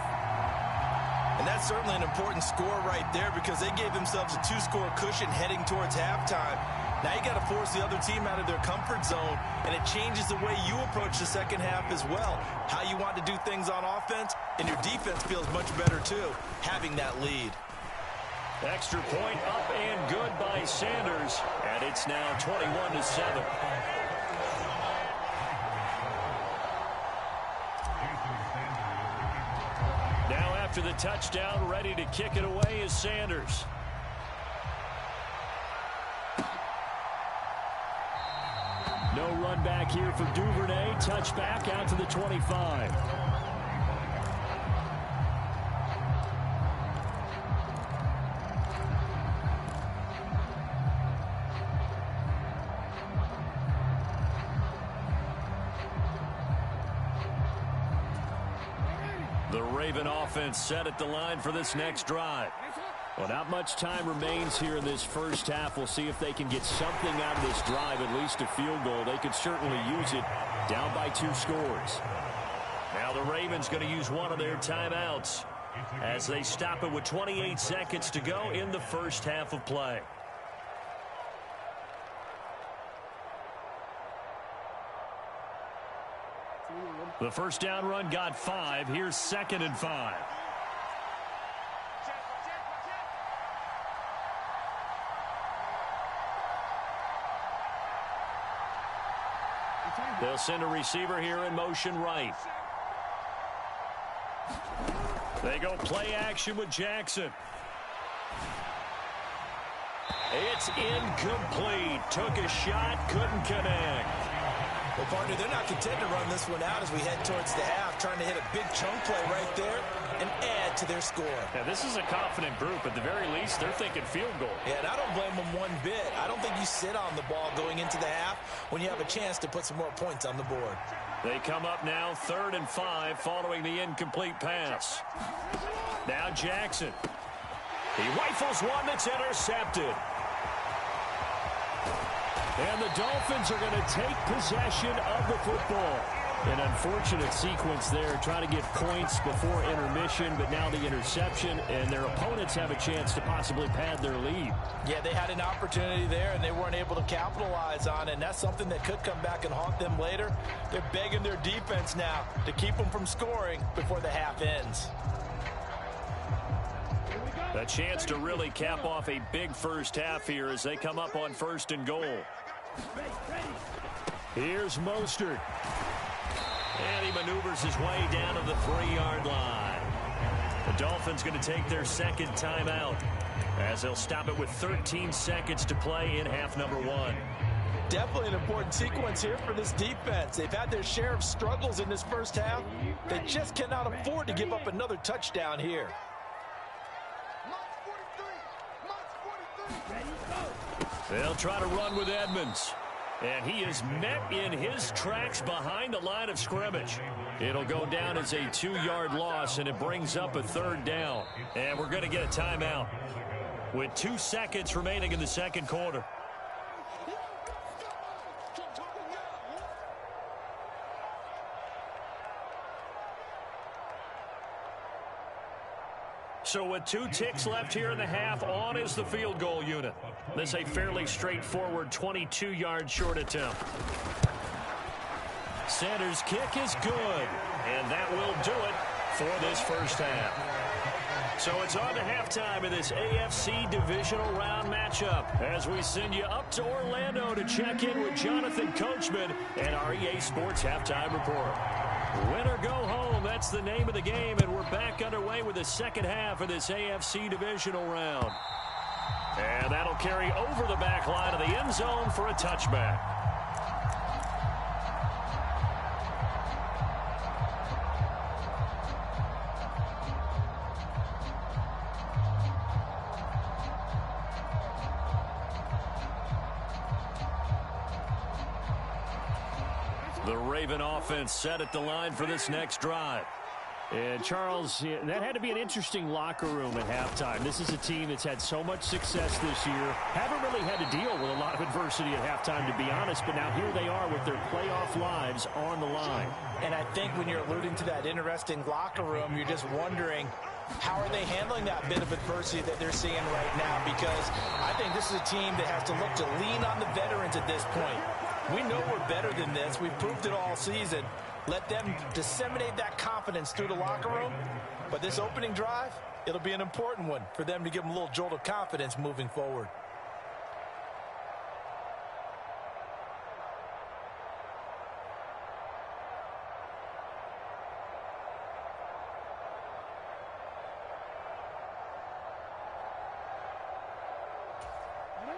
And that's certainly an important score right there because they gave themselves a 2-score cushion heading towards halftime. Now you got to force the other team out of their comfort zone, and it changes the way you approach the second half as well. How you want to do things on offense, and your defense feels much better too, having that lead. Extra point up and good by Sanders, and it's now 21-7. After the touchdown, ready to kick it away is Sanders. No run back here for Duvernay. Touchback out to the 25. The Raven offense set at the line for this next drive. Well, not much time remains here in this first half. We'll see if they can get something out of this drive, at least a field goal. They could certainly use it down by 2 scores. Now the Ravens going to use one of their timeouts as they stop it with 28 seconds to go in the first half of play. The first down run got 5. Here's 2nd and 5. They'll send a receiver here in motion right. They go play action with Jackson. It's incomplete. Took a shot, couldn't connect. Well, partner, they're not content to run this one out as we head towards the half, trying to hit a big chunk play right there and add to their score. Yeah, this is a confident group. At the very least, they're thinking field goal. Yeah, and I don't blame them one bit. I don't think you sit on the ball going into the half when you have a chance to put some more points on the board. They come up now 3rd and 5 following the incomplete pass. Now Jackson. He rifles one that's intercepted. And the Dolphins are going to take possession of the football. An unfortunate sequence there, trying to get points before intermission, but now the interception, and their opponents have a chance to possibly pad their lead. Yeah, they had an opportunity there, and they weren't able to capitalize on it, and that's something that could come back and haunt them later. They're begging their defense now to keep them from scoring before the half ends. A chance to really cap off a big first half here as they come up on 1st and goal. Here's Mostert. And he maneuvers his way down to the 3-yard line. The Dolphins going to take their 2nd timeout as they'll stop it with 13 seconds to play in half number 1. Definitely an important sequence here for this defense. They've had their share of struggles in this first half. They just cannot afford to give up another touchdown here. They'll try to run with Edmonds. And he is met in his tracks behind the line of scrimmage. It'll go down as a 2-yard loss, and it brings up a 3rd down. And we're going to get a timeout with 2 seconds remaining in the second quarter. So with 2 ticks left here in the half, on is the field goal unit. This is a fairly straightforward 22-yard short attempt. Sanders' kick is good, and that will do it for this first half. So it's on to halftime in this AFC divisional round matchup as we send you up to Orlando to check in with Jonathan Coachman and our EA Sports Halftime Report. Win or go home, that's the name of the game, and we're back underway with the second half of this AFC divisional round. And that'll carry over the back line of the end zone for a touchback. The Raven offense set at the line for this next drive. And, Charles, that had to be an interesting locker room at halftime. This is a team that's had so much success this year. Haven't really had to deal with a lot of adversity at halftime, to be honest. But now here they are with their playoff lives on the line. And I think when you're alluding to that interesting locker room, you're just wondering, how are they handling that bit of adversity that they're seeing right now? Because I think this is a team that has to look to lean on the veterans at this point. We know we're better than this. We've proved it all season. Let them disseminate that confidence through the locker room. But this opening drive, it'll be an important one for them to give them a little jolt of confidence moving forward.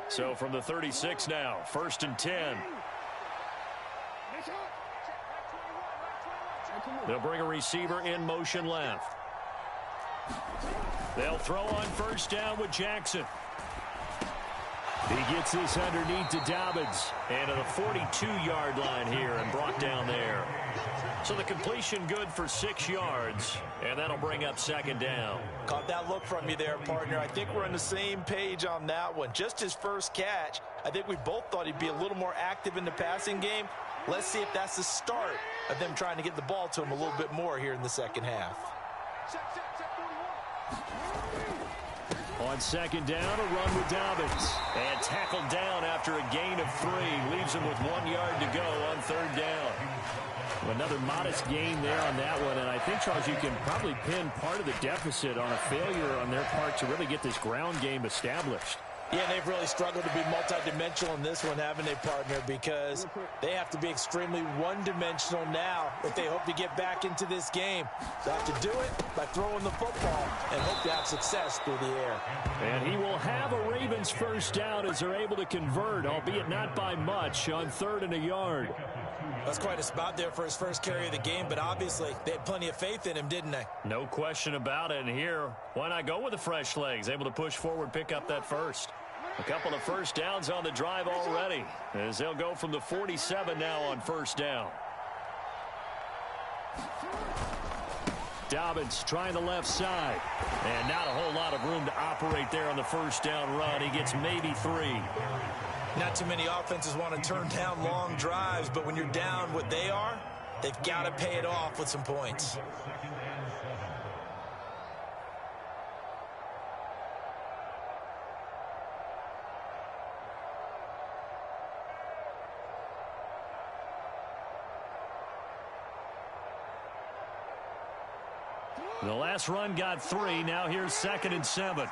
So from the 36 now, 1st and 10. They'll bring a receiver in motion left. They'll throw on 1st down with Jackson. He gets this underneath to Dobbins. And to the 42-yard line here and brought down there. So the completion good for 6 yards, and that'll bring up 2nd down. Caught that look from you there, partner. I think we're on the same page on that one. Just his first catch, I think we both thought he'd be a little more active in the passing game. Let's see if that's the start of them trying to get the ball to him a little bit more here in the second half. On 2nd down, a run with Dobbins. And tackled down after a gain of 3. Leaves him with 1 yard to go on 3rd down. Another modest gain there on that one. And I think, Charles, you can probably pin part of the deficit on a failure on their part to really get this ground game established. Yeah, they've really struggled to be multidimensional in this one, haven't they, partner? Because they have to be extremely one-dimensional now if they hope to get back into this game. They have to do it by throwing the football and hope to have success through the air. And he will have a Ravens 1st down as they're able to convert, albeit not by much, on 3rd and a yard. That's quite a spot there for his first carry of the game, but obviously they had plenty of faith in him, didn't they? No question about it. And here, why not go with the fresh legs? Able to push forward, pick up that first. A couple of 1st downs on the drive already, as they'll go from the 47 now on 1st down. Dobbins trying the left side. And not a whole lot of room to operate there on the 1st down run. He gets maybe 3. Not too many offenses want to turn down long drives, but when you're down what they are, they've got to pay it off with some points. The last run got 3. Now here's 2nd and 7.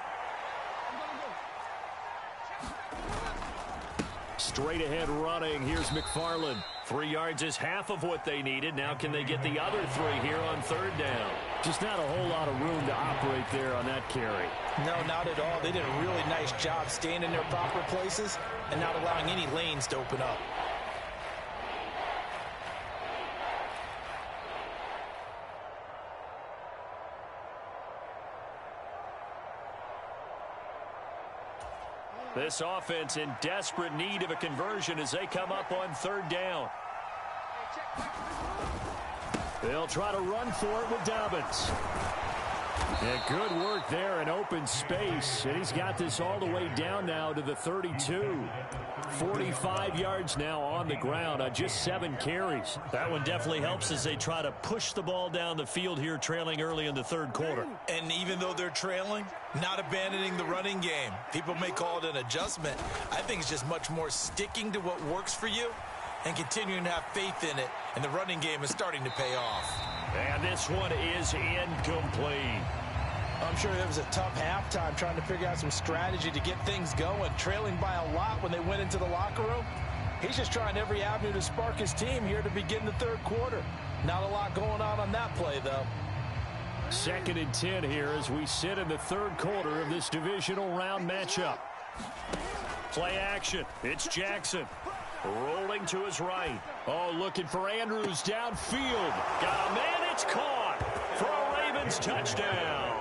Straight ahead running. Here's McFarland. 3 yards is half of what they needed. Now can they get the other 3 here on 3rd down? Just not a whole lot of room to operate right there on that carry. No, not at all. They did a really nice job staying in their proper places and not allowing any lanes to open up. This offense in desperate need of a conversion as they come up on third down. They'll try to run for it with Dobbins. Yeah, good work there in open space. And he's got this all the way down now to the 32. 45 yards now on the ground on just 7 carries. That one definitely helps as they try to push the ball down the field here, trailing early in the third quarter. And even though they're trailing, not abandoning the running game. People may call it an adjustment. I think it's just much more sticking to what works for you and continuing to have faith in it. And the running game is starting to pay off. And this one is incomplete. I'm sure it was a tough halftime trying to figure out some strategy to get things going, trailing by a lot when they went into the locker room. He's just trying every avenue to spark his team here to begin the third quarter. Not a lot going on that play, though. 2nd and 10 here as we sit in the third quarter of this divisional round matchup. Play action. It's Jackson. Rolling to his right. Oh, looking for Andrews downfield. Got a man. It's caught for a Ravens touchdown.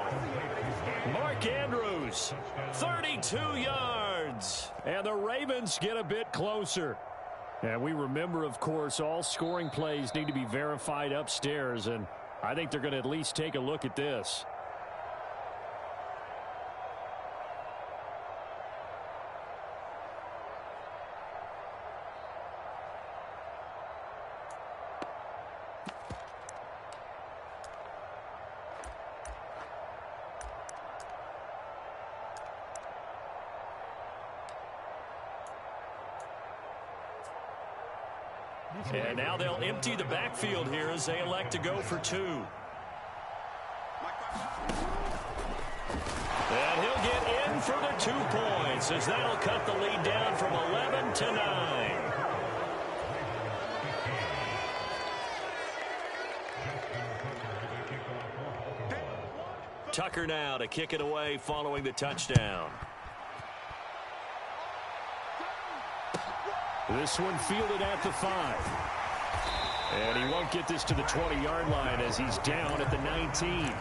Mark Andrews, 32 yards. And the Ravens get a bit closer. And we remember, of course, all scoring plays need to be verified upstairs. And I think they're going to at least take a look at this. And now they'll empty the backfield here as they elect to go for 2. And he'll get in for the 2 points as that'll cut the lead down from 11 to 9. Tucker now to kick it away following the touchdown. This one fielded at the 5. And he won't get this to the 20-yard line as he's down at the 19.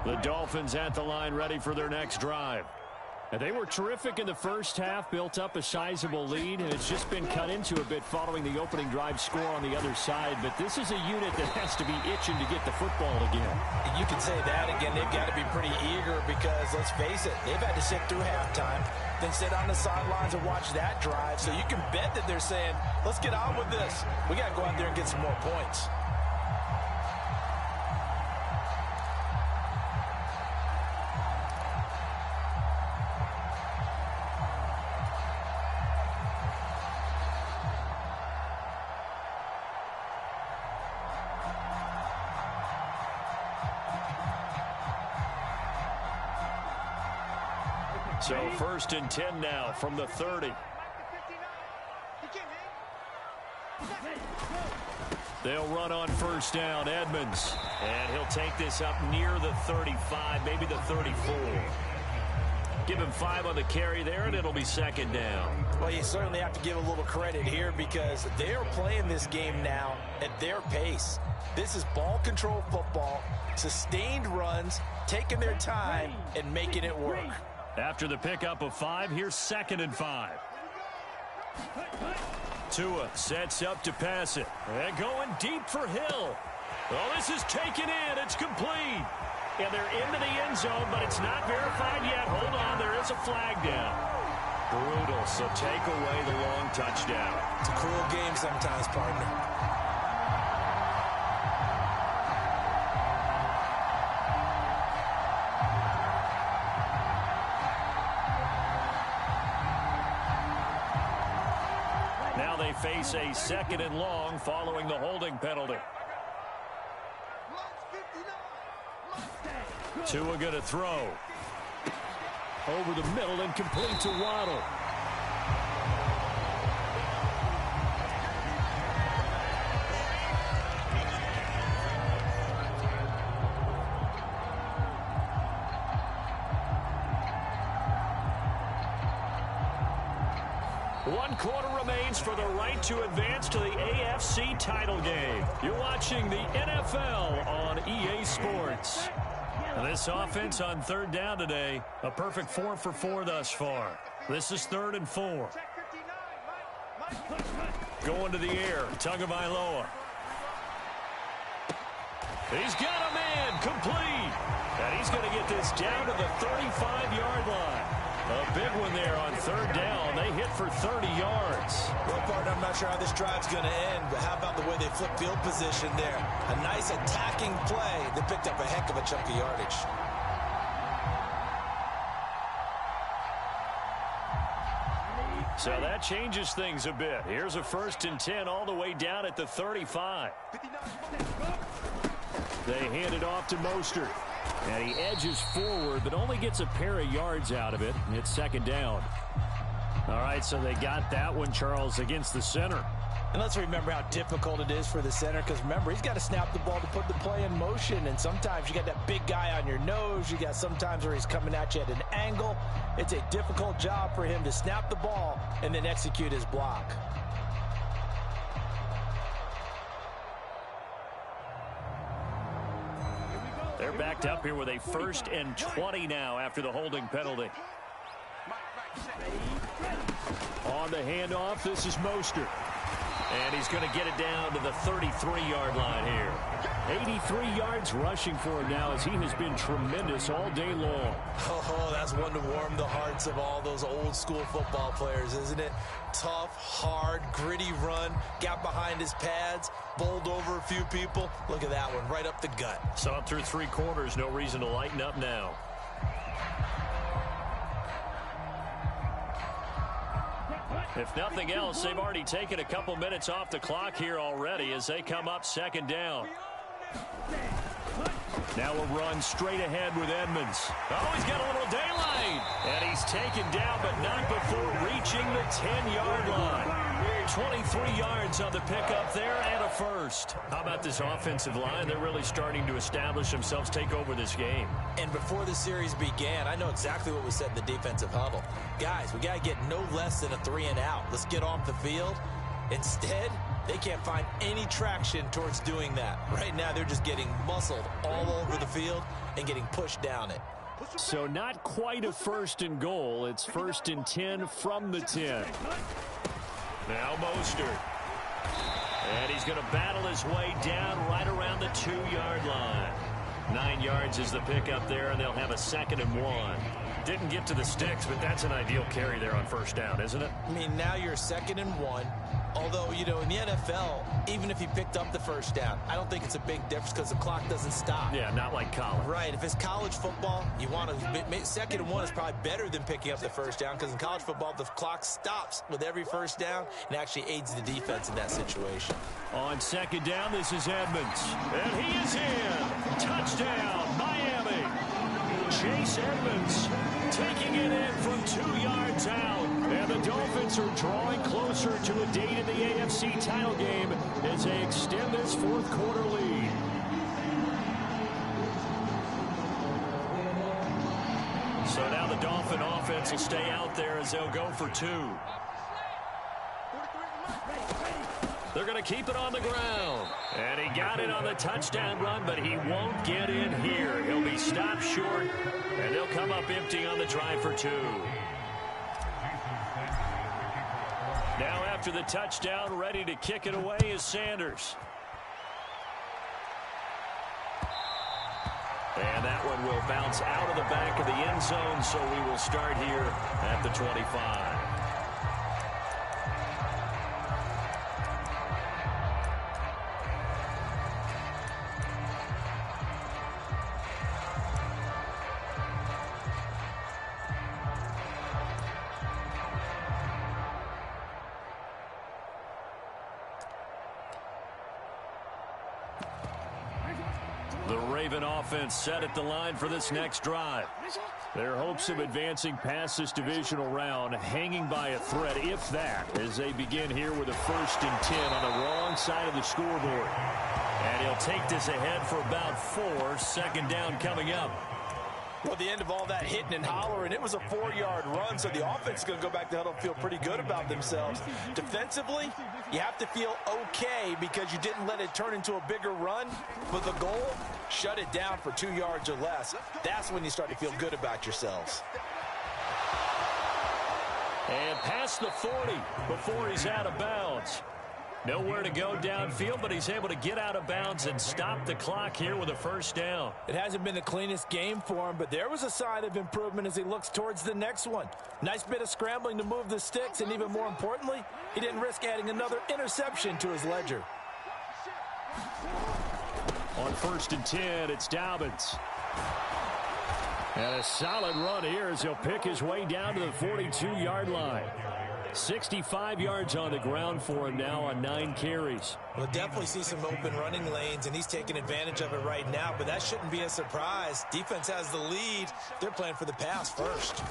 The Dolphins at the line, ready for their next drive. And they were terrific in the first half, built up a sizable lead, and it's just been cut into a bit following the opening drive score on the other side. But this is a unit that has to be itching to get the football again. You can say that again. They've got to be pretty eager because, let's face it, they've had to sit through halftime, then sit on the sidelines and watch that drive. So you can bet that they're saying, let's get on with this. We got to go out there and get some more points. So 1st and 10 now from the 30. They'll run on first down, Edmonds. And he'll take this up near the 35, maybe the 34. Give him 5 on the carry there, and it'll be 2nd down. Well, you certainly have to give a little credit here because they're playing this game now at their pace. This is ball control football, sustained runs, taking their time, and making it work. After the pickup of 5, here's 2nd and 5. Tua sets up to pass it. And going deep for Hill. Well, this is taken in. It's complete. And they're into the end zone, but it's not verified yet. Hold on, there is a flag down. Brutal, so take away the long touchdown. It's a cruel game sometimes, partner. face a 2nd and long following the holding penalty. Tua going to throw. Over the middle and complete to Waddle. One quarter remains for the right to advance to the AFC title game. You're watching the NFL on EA Sports. And this offense on 3rd down today, a perfect 4 for 4 thus far. This is 3rd and 4. Going to the air, Tagovailoa. He's got a man, complete. And he's going to get this down to the 35-yard line. A big one there on 3rd down. They hit for 30 yards. Well, partner, I'm not sure how this drive's going to end, but how about the way they flip field position there? A nice attacking play. They picked up a heck of a chunk of yardage. So that changes things a bit. Here's a 1st and 10 all the way down at the 35. They hand it off to Mostert. And he edges forward, but only gets a pair of yards out of it. And it's 2nd down. All right, so they got that one, Charles, against the center. And let's remember how difficult it is for the center, because remember, he's got to snap the ball to put the play in motion. And sometimes you got that big guy on your nose. You got sometimes where he's coming at you at an angle. It's a difficult job for him to snap the ball and then execute his block. They're backed up here with a 1st and 20 now after the holding penalty. On the handoff, this is Mostert. And he's going to get it down to the 33-yard line here. 83 yards rushing for him now as he has been tremendous all day long. Oh, that's one to warm the hearts of all those old-school football players, isn't it? Tough, hard, gritty run, got behind his pads, bowled over a few people. Look at that one, right up the gut. So up through 3 quarters, no reason to lighten up now. If nothing else, they've already taken a couple minutes off the clock here already as they come up 2nd down. Now a run straight ahead with Edmonds. Oh, he's got a little daylight. And he's taken down, but not before reaching the 10-yard line. 23 yards on the pickup there and a 1st. How about this offensive line? They're really starting to establish themselves, take over this game. And before the series began, I know exactly what was said in the defensive huddle. Guys, we got to get no less than a 3 and out. Let's get off the field. Instead, they can't find any traction towards doing that. Right now, they're just getting muscled all over the field and getting pushed down it. So not quite a 1st and goal. It's 1st and 10 from the 10. Now Mostert. And he's going to battle his way down right around the 2-yard line. 9 yards is the pickup there, and they'll have a 2nd and 1. Didn't get to the sticks, but that's an ideal carry there on 1st down, isn't it? I mean, now you're 2nd and 1. Although, you know, in the NFL, even if he picked up the 1st down, I don't think it's a big difference because the clock doesn't stop. Yeah, not like college. Right. If it's college football, you want to 2nd and 1 is probably better than picking up the 1st down because in college football, the clock stops with every 1st down and actually aids the defense in that situation. On 2nd down, this is Edmonds. And he is in. Touchdown, Miami. Chase Edmonds taking it in from 2 yards out. And the Dolphins are drawing closer to a date in the AFC title game as they extend this 4th quarter lead. So now the Dolphin offense will stay out there as they'll go for 2. They're going to keep it on the ground. And he got it on the touchdown run, but he won't get in here. He'll be stopped short, and they'll come up empty on the drive for 2. Now after the touchdown, ready to kick it away is Sanders. And that one will bounce out of the back of the end zone, so we will start here at the 25. The Raven offense set at the line for this next drive. Their hopes of advancing past this divisional round hanging by a thread, if that, as they begin here with a 1st and 10 on the wrong side of the scoreboard. And he'll take this ahead for about 4. 2nd down coming up. Well, the end of all that hitting and hollering, it was a 4-yard run, so the offense is going to go back to the huddle and feel pretty good about themselves. Defensively, you have to feel okay because you didn't let it turn into a bigger run. But the goal, shut it down for 2 yards or less. That's when you start to feel good about yourselves. And past the 40 before he's out of bounds. Nowhere to go downfield, but he's able to get out of bounds and stop the clock here with a 1st down. It hasn't been the cleanest game for him, but there was a sign of improvement as he looks towards the next one. Nice bit of scrambling to move the sticks, and even more importantly, he didn't risk adding another interception to his ledger. On 1st and 10, it's Dobbins. And a solid run here as he'll pick his way down to the 42-yard line. 65 yards on the ground for him now on 9 carries. We'll definitely see some open running lanes, and he's taking advantage of it right now, but that shouldn't be a surprise. Defense has the lead. They're playing for the pass first.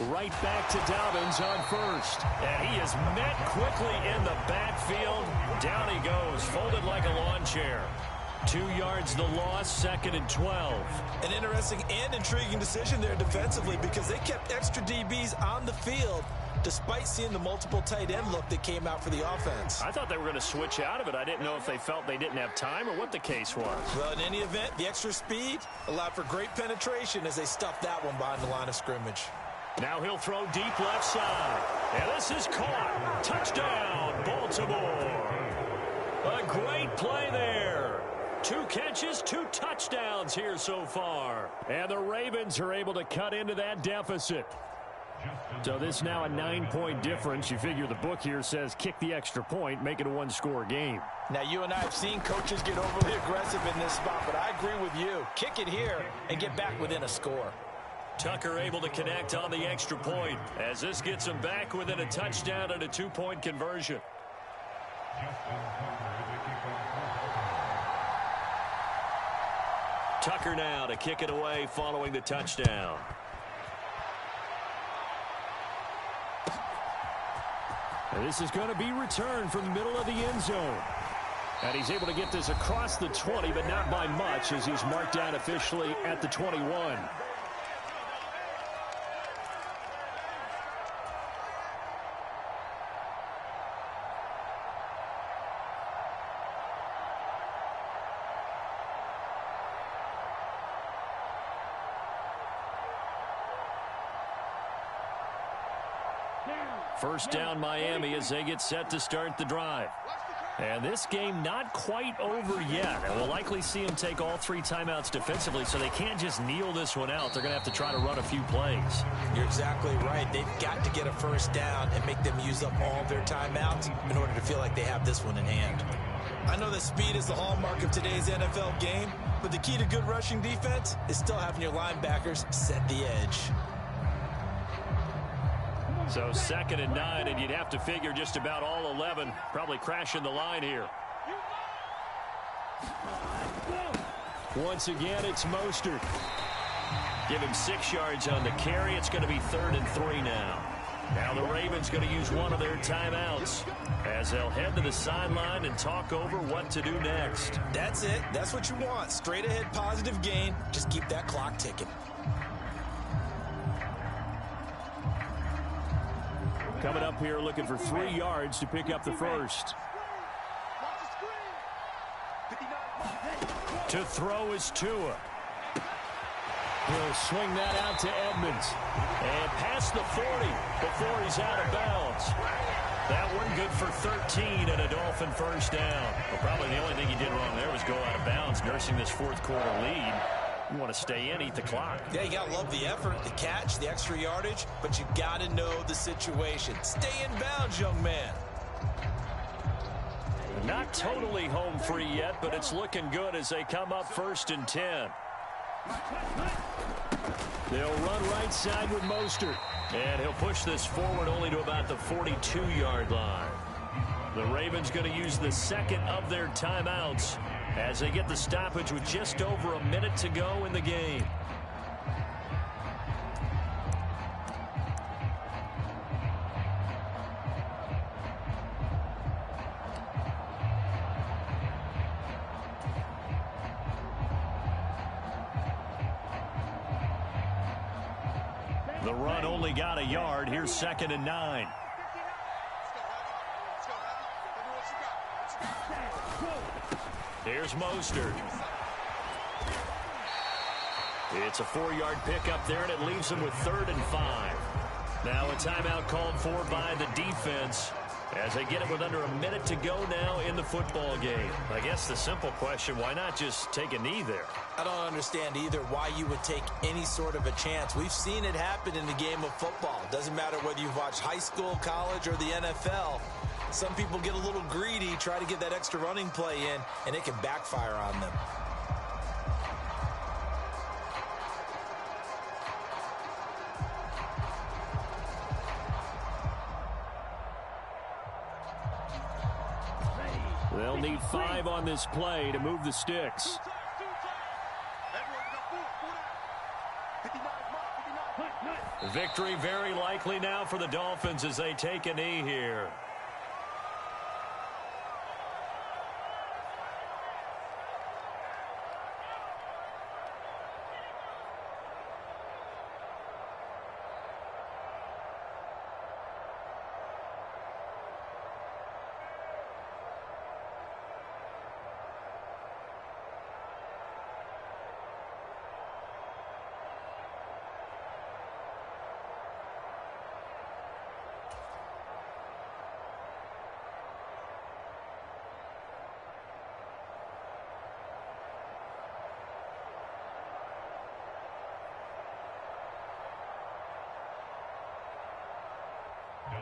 Right back to Dobbins on 1st. And he is met quickly in the backfield. Down he goes, folded like a lawn chair. 2 yards the loss, 2nd and 12. An interesting and intriguing decision there defensively because they kept extra DBs on the field despite seeing the multiple tight end look that came out for the offense. I thought they were going to switch out of it. I didn't know if they felt they didn't have time or what the case was. Well, in any event, the extra speed allowed for great penetration as they stuffed that one behind the line of scrimmage. Now he'll throw deep left side. And this is caught. Touchdown, Baltimore. A great play there. 2 catches, 2 touchdowns here so far. And the Ravens are able to cut into that deficit. So this now a 9-point difference. You figure the book here says kick the extra point, make it a 1-score game. Now, you and I have seen coaches get overly aggressive in this spot, but I agree with you. Kick it here and get back within a score. Tucker able to connect on the extra point as this gets him back within a touchdown and a 2-point conversion. Tucker now to kick it away following the touchdown. And this is going to be returned from the middle of the end zone. And he's able to get this across the 20, but not by much as he's marked down officially at the 21. First down Miami as they get set to start the drive. And this game not quite over yet. And we'll likely see them take all 3 timeouts defensively, so they can't just kneel this one out. They're going to have to try to run a few plays. You're exactly right. They've got to get a first down and make them use up all their timeouts in order to feel like they have this one in hand. I know that speed is the hallmark of today's NFL game, but the key to good rushing defense is still having your linebackers set the edge. So 2nd and 9, and you'd have to figure just about all 11 probably crashing the line here. Once again, it's Mostert. Give him 6 yards on the carry. It's going to be 3rd and 3 now. Now the Ravens going to use one of their timeouts as they'll head to the sideline and talk over what to do next. That's it. That's what you want. Straight ahead positive gain. Just keep that clock ticking. Coming up here looking for 3 yards to pick up the first. To throw is Tua. He'll swing that out to Edmonds. And past the 40 before he's out of bounds. That one good for 13 and a Dolphin first down. Well, probably the only thing he did wrong there was go out of bounds, nursing this 4th quarter lead. You want to stay in, eat the clock. Yeah, you got to love the effort, the catch, the extra yardage, but you got to know the situation. Stay in bounds, young man. Not totally home free yet, but it's looking good as they come up 1st and 10. They'll run right side with Mostert. And he'll push this forward only to about the 42-yard line. The Ravens going to use the 2nd of their timeouts as they get the stoppage with just over a minute to go in the game. The run only got a yard. Here's 2nd and 9. Here's Mostert. It's a 4-yard pickup there, and it leaves them with 3rd and 5. Now a timeout called for by the defense as they get it with under a minute to go now in the football game. I guess the simple question, why not just take a knee there? I don't understand either why you would take any sort of a chance. We've seen it happen in the game of football. Doesn't matter whether you've watched high school, college, or the NFL. Some people get a little greedy, try to get that extra running play in, and it can backfire on them. They'll need 5 on this play to move the sticks. Victory very likely now for the Dolphins as they take a knee here.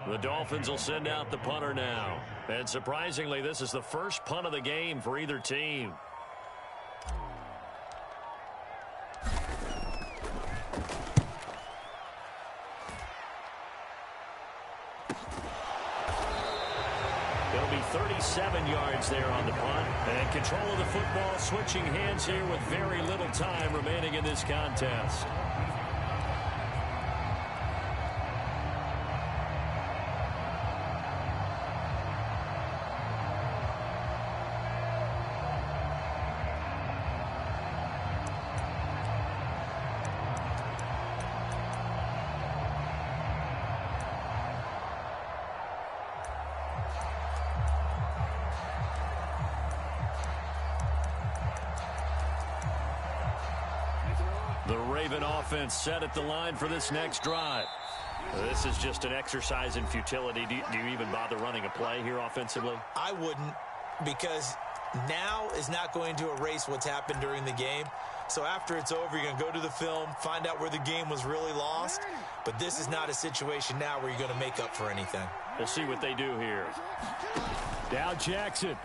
The Dolphins will send out the punter now. And surprisingly, this is the first punt of the game for either team. It'll be 37 yards there on the punt. And control of the football switching hands here with very little time remaining in this contest. The Raven offense set at the line for this next drive. This is just an exercise in futility. Do you even bother running a play here offensively? I wouldn't, because now is not going to erase what's happened during the game. So after it's over, you're going to go to the film, find out where the game was really lost. But this is not a situation now where you're going to make up for anything. We'll see what they do here. Dow Jackson.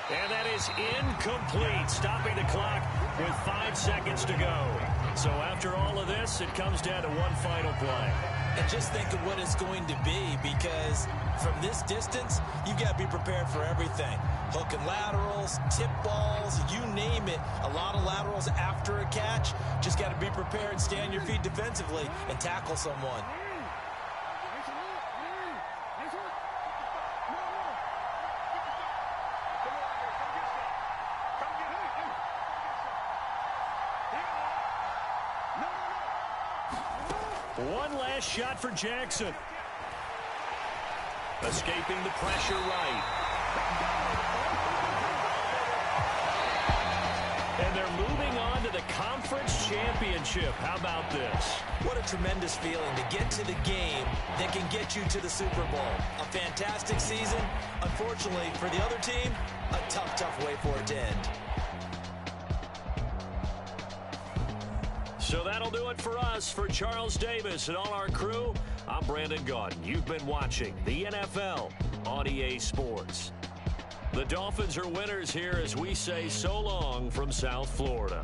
And that is incomplete, stopping the clock with 5 seconds to go. So after all of this, it comes down to one final play. And just think of what it's going to be, because from this distance, you've got to be prepared for everything. Hook and laterals, tip balls, you name it. A lot of laterals after a catch. Just got to be prepared, stay on your feet defensively, and tackle someone. One last shot for Jackson. Escaping the pressure right. And they're moving on to the conference championship. How about this? What a tremendous feeling to get to the game that can get you to the Super Bowl. A fantastic season. Unfortunately, for the other team, a tough way for it to end. So that'll do it for us. For Charles Davis and all our crew, I'm Brandon Gaudin. You've been watching the NFL on EA Sports. The Dolphins are winners here as we say so long from South Florida.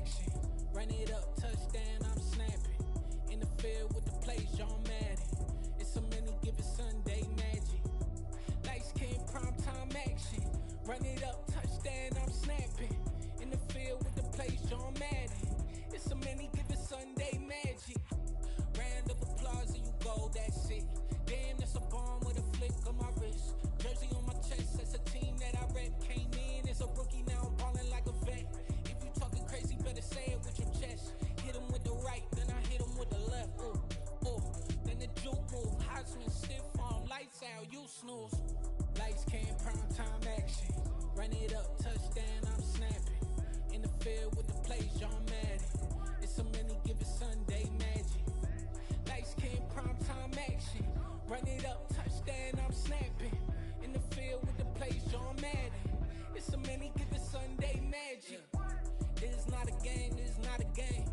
action. Run it up, touchdown, I'm snapping. In the field with the plays, John Madden. It's so many, give it Sunday magic. Lights came prime time action. Run it up, touchdown, I'm snapping. In the field with the plays, John Madden. It's so many, give it Sunday magic. Round of applause and you go, that's it. Damn, that's a bomb with a flick on my wrist. Jersey on my chest, that's a team that I rep. Came in as a rookie, now I'm ballin' like a vet. If you talking crazy, better say it with your chest. Hit him with the right, then I hit him with the left. Then the juke move, Heisman stiff arm, lights out, you snooze. Lights came prime time action. Run it up, touchdown, I'm snapping. In the field with the plays, John Madden. It's so many, give it Sunday magic. Lights came prime time action. Run it up, touchdown, I'm snapping. In the field with the plays, John Madden. It's so many, give it Sunday magic. This is not a game, this is not a game.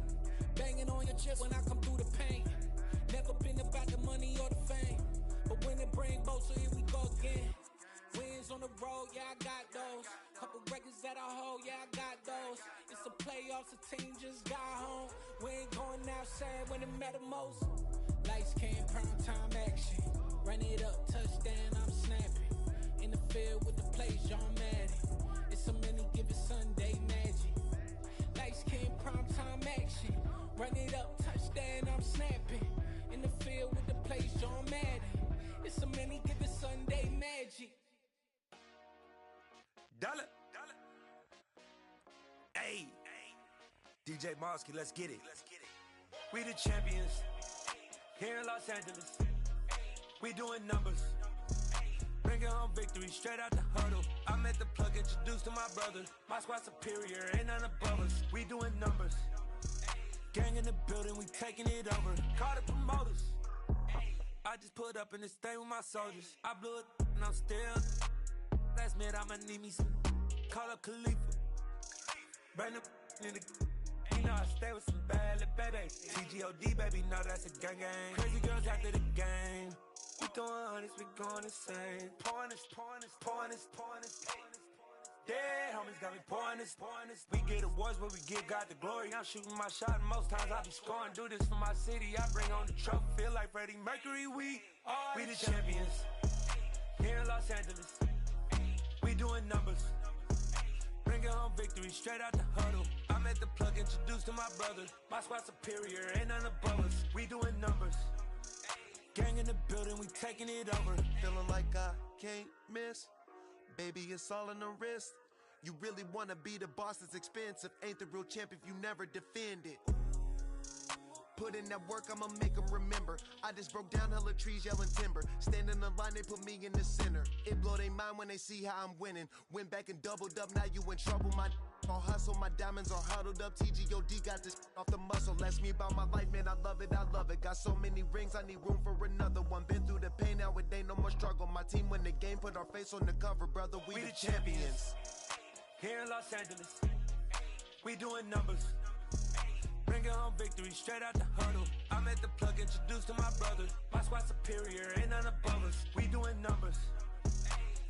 Banging on your chest when I come through the pain. Never been about the money or the fame. But when it bring both, so here we go again. Wins on the road, yeah, I got those. Couple records that I hold, yeah, I got those. It's the playoffs, the team just got home. We ain't going outside when it matter most. Lights came prime time action. Run it up, touchdown, I'm snapping. In the field with the plays, John Madden. It's so many, give it Sunday magic. Lights came prime time action. Run it up, touchdown, I'm snapping. In the field with the plays, John Madden. It's so many, give it Sunday magic. Dollar. Hey. DJ Mosky, let's get it. We the champions. Here in Los Angeles. We doing numbers. Bringing home victory straight out the huddle. I'm at the plug, introduced to my brothers. My squad superior, ain't none above us. We doing numbers. Gang in the building, we taking it over. Call the promoters. I just put up in this thing with my soldiers. I blew it and I'm still. Last minute I'ma need me some. Call up Khalifa. Bring the in the. You know I stay with some bad little baby. TGOD baby, know that's a gang gang. Crazy girls after the game. We throwing hundreds, we going insane. Pouring this. Dead homies got me pouring this. We get awards, but we give God the glory. I'm shooting my shot, and most times I be scoring. Do this for my city, I bring on the trophy. Feel like Freddie Mercury, we the champions. Here in Los Angeles, we doing numbers. Bringing home victory straight out the huddle. I'm at the plug, introduced to my brothers. My squad superior, ain't none above us. We doing numbers. Gang in the building, we taking it over. Feeling like I can't miss. Baby, it's all in the wrist. You really wanna be the boss, it's expensive. Ain't the real champ if you never defend it. Put in that work, I'ma make them remember. I just broke down hella trees, yelling timber. Stand in the line, they put me in the center. It blow their mind when they see how I'm winning. Went back and doubled up, now you in trouble. My all hustle, my diamonds are huddled up. TGOD got this off the muscle. Ask me about my life, man, I love it. Got so many rings, I need room for another one. Been through the pain, now it ain't no more struggle. My team win the game, put our face on the cover, brother. We the champions. Here in Los Angeles, we doing numbers. Bringing home victory straight out the huddle. I'm at the plug, introduced to my brothers. My squad superior, ain't none above us. We doing numbers.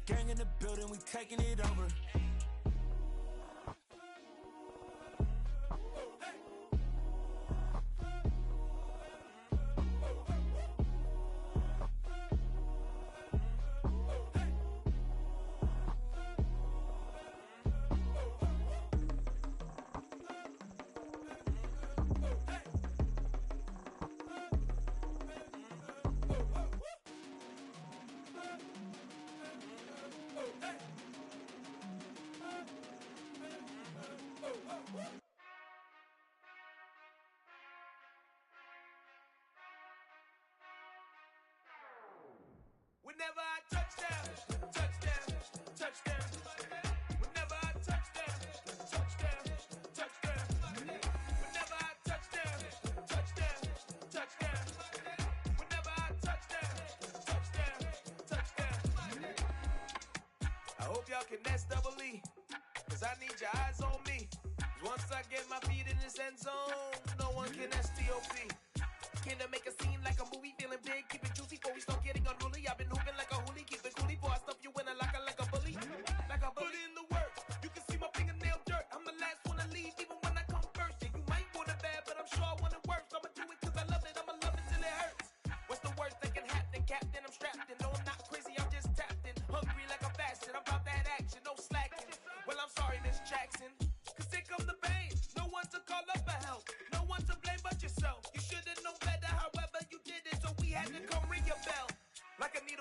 Gang in the building, we taking it over. Whenever I touchdown. Whenever I touchdown. Whenever I touchdown. Whenever I touchdown. I hope y'all can nest double E, cause I need your eyes on me. Once I get my feet in this end zone, no one can STOP. Can I make a scene like a movie, feeling big, keep it juicy before we start getting unruly. I've been hooping like a hoolie, keep it coolie before I stuff you in a locker like a bully. Like a bully. Put in the work, you can see my fingernail dirt. I'm the last one to leave, even when I come first.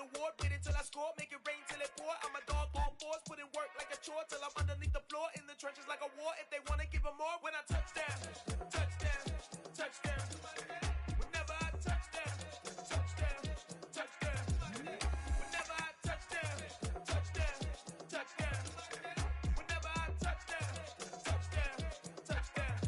reward, wait until I score, make it rain till it pour. I'm a dog on fours, put in work like a chore till I'm underneath the floor, in the trenches like a war. If they wanna give them more, when I touch down, touchdown, touchdown. Whenever I touch down, touchdown, touchdown. Whenever I touch down, touchdown, touchdown. Whenever I touch down, touchdown, touchdown.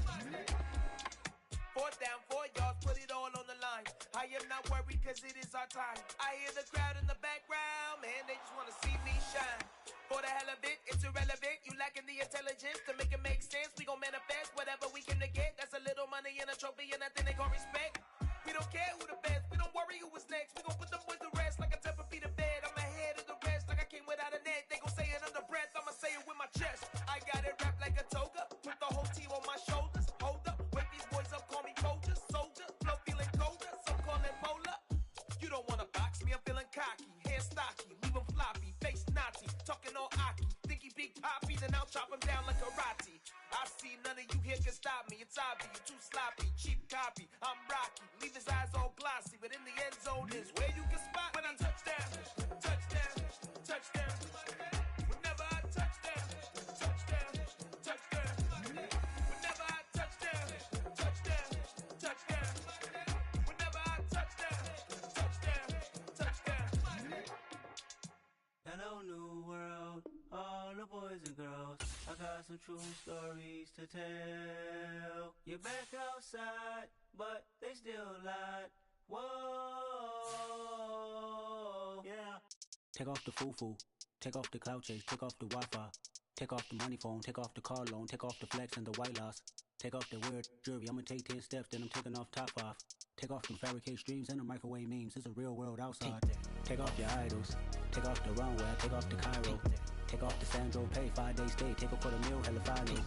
4th down, 4 yards, put it all on the line. I am not worried cause it is our time. I hear the crowd in the background, man, they just wanna see me shine. For the hell of it, it's irrelevant. You lacking the intelligence to make it make sense. We gon' manifest whatever we came to get. That's a little money and a trophy and nothing they gon' respect. We don't care who the best, we don't worry who was next. We gon' put them boys to rest like a Tempur-Pedic bed. I'm ahead of the rest like I came without a net. They gon' say it under breath, I'ma say it with my chest. I got it wrapped like a toga, put the whole team on my shoulders. Hold up, wake these boys up, call me Folger, soldier. Flow feeling colder, some call it polar. You don't wanna box me, I'm feeling cocky. Hair stocky, leave him floppy, face naughty. Talking all aki, think he big poppy, then I'll chop him down like karate. I see none of you here can stop me. It's obvious, you too sloppy, cheap copy. I'm Rocky, leave his eyes all glossy, but in the end zone is where you can spot when I touch down, touchdown, touchdown. Whenever I touch down, touchdown, touchdown. Whenever I touch down, touchdown, touchdown. Whenever I touch down, touchdown, touchdown. Hello, new world, all the boys and girls. I got some true stories to tell. You're back outside, but they still lied. Whoa, yeah. Take off the foo-foo, take off the cloud chase, take off the Wi-Fi, take off the money phone, take off the car loan, take off the flex and the white loss. Take off the weird jewelry, I'ma take 10 steps, then I'm taking off top off. Take off the fabricated streams and the microwave memes, it's a real world outside. Take off your idols, take off the runway, take off the Cairo. Take off the Sandro pay, 5 days stay, take a quarter meal, hella final.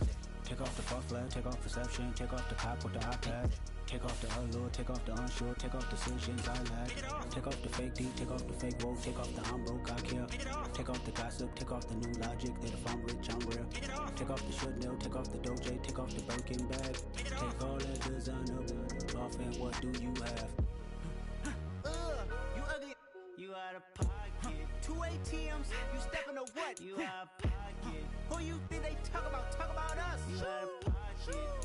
Take off the fuck flag, take off perception, take off the cop with the iPad. Take off the allure, take off the unsure, take off the decisions I lack. Take off the fake deep, take off the fake woke, take off the I'm broke, I care. Take off the gossip, take off the new logic, that if I'm rich, I'm real. Take off the should know, take off the Doja, take off the Birkin bag. Take all that designer off and what do you have? You ugly. You out of pocket. 2 ATMs, you stepping to what? You out of pocket. Who you think they talk about? Talk about us. You out of pocket.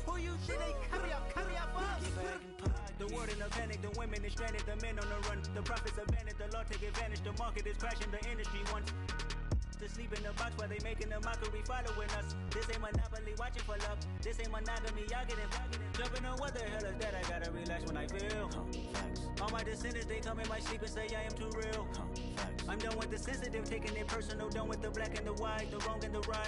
Who you think they carry up us? The world in a panic, the women is stranded, the men on the run. The profits abandoned, the law take advantage. The market is crashing, the industry wants to sleep in the box while they making a mockery following us. This ain't monopoly, watching for love. This ain't monogamy, y'all getting jumping on what the hell is that? I gotta relax when I feel. All my descendants, they come in my sleep and say I am too real. I'm done with the sensitive, taking it personal. Done with the black and the white, the wrong and the right.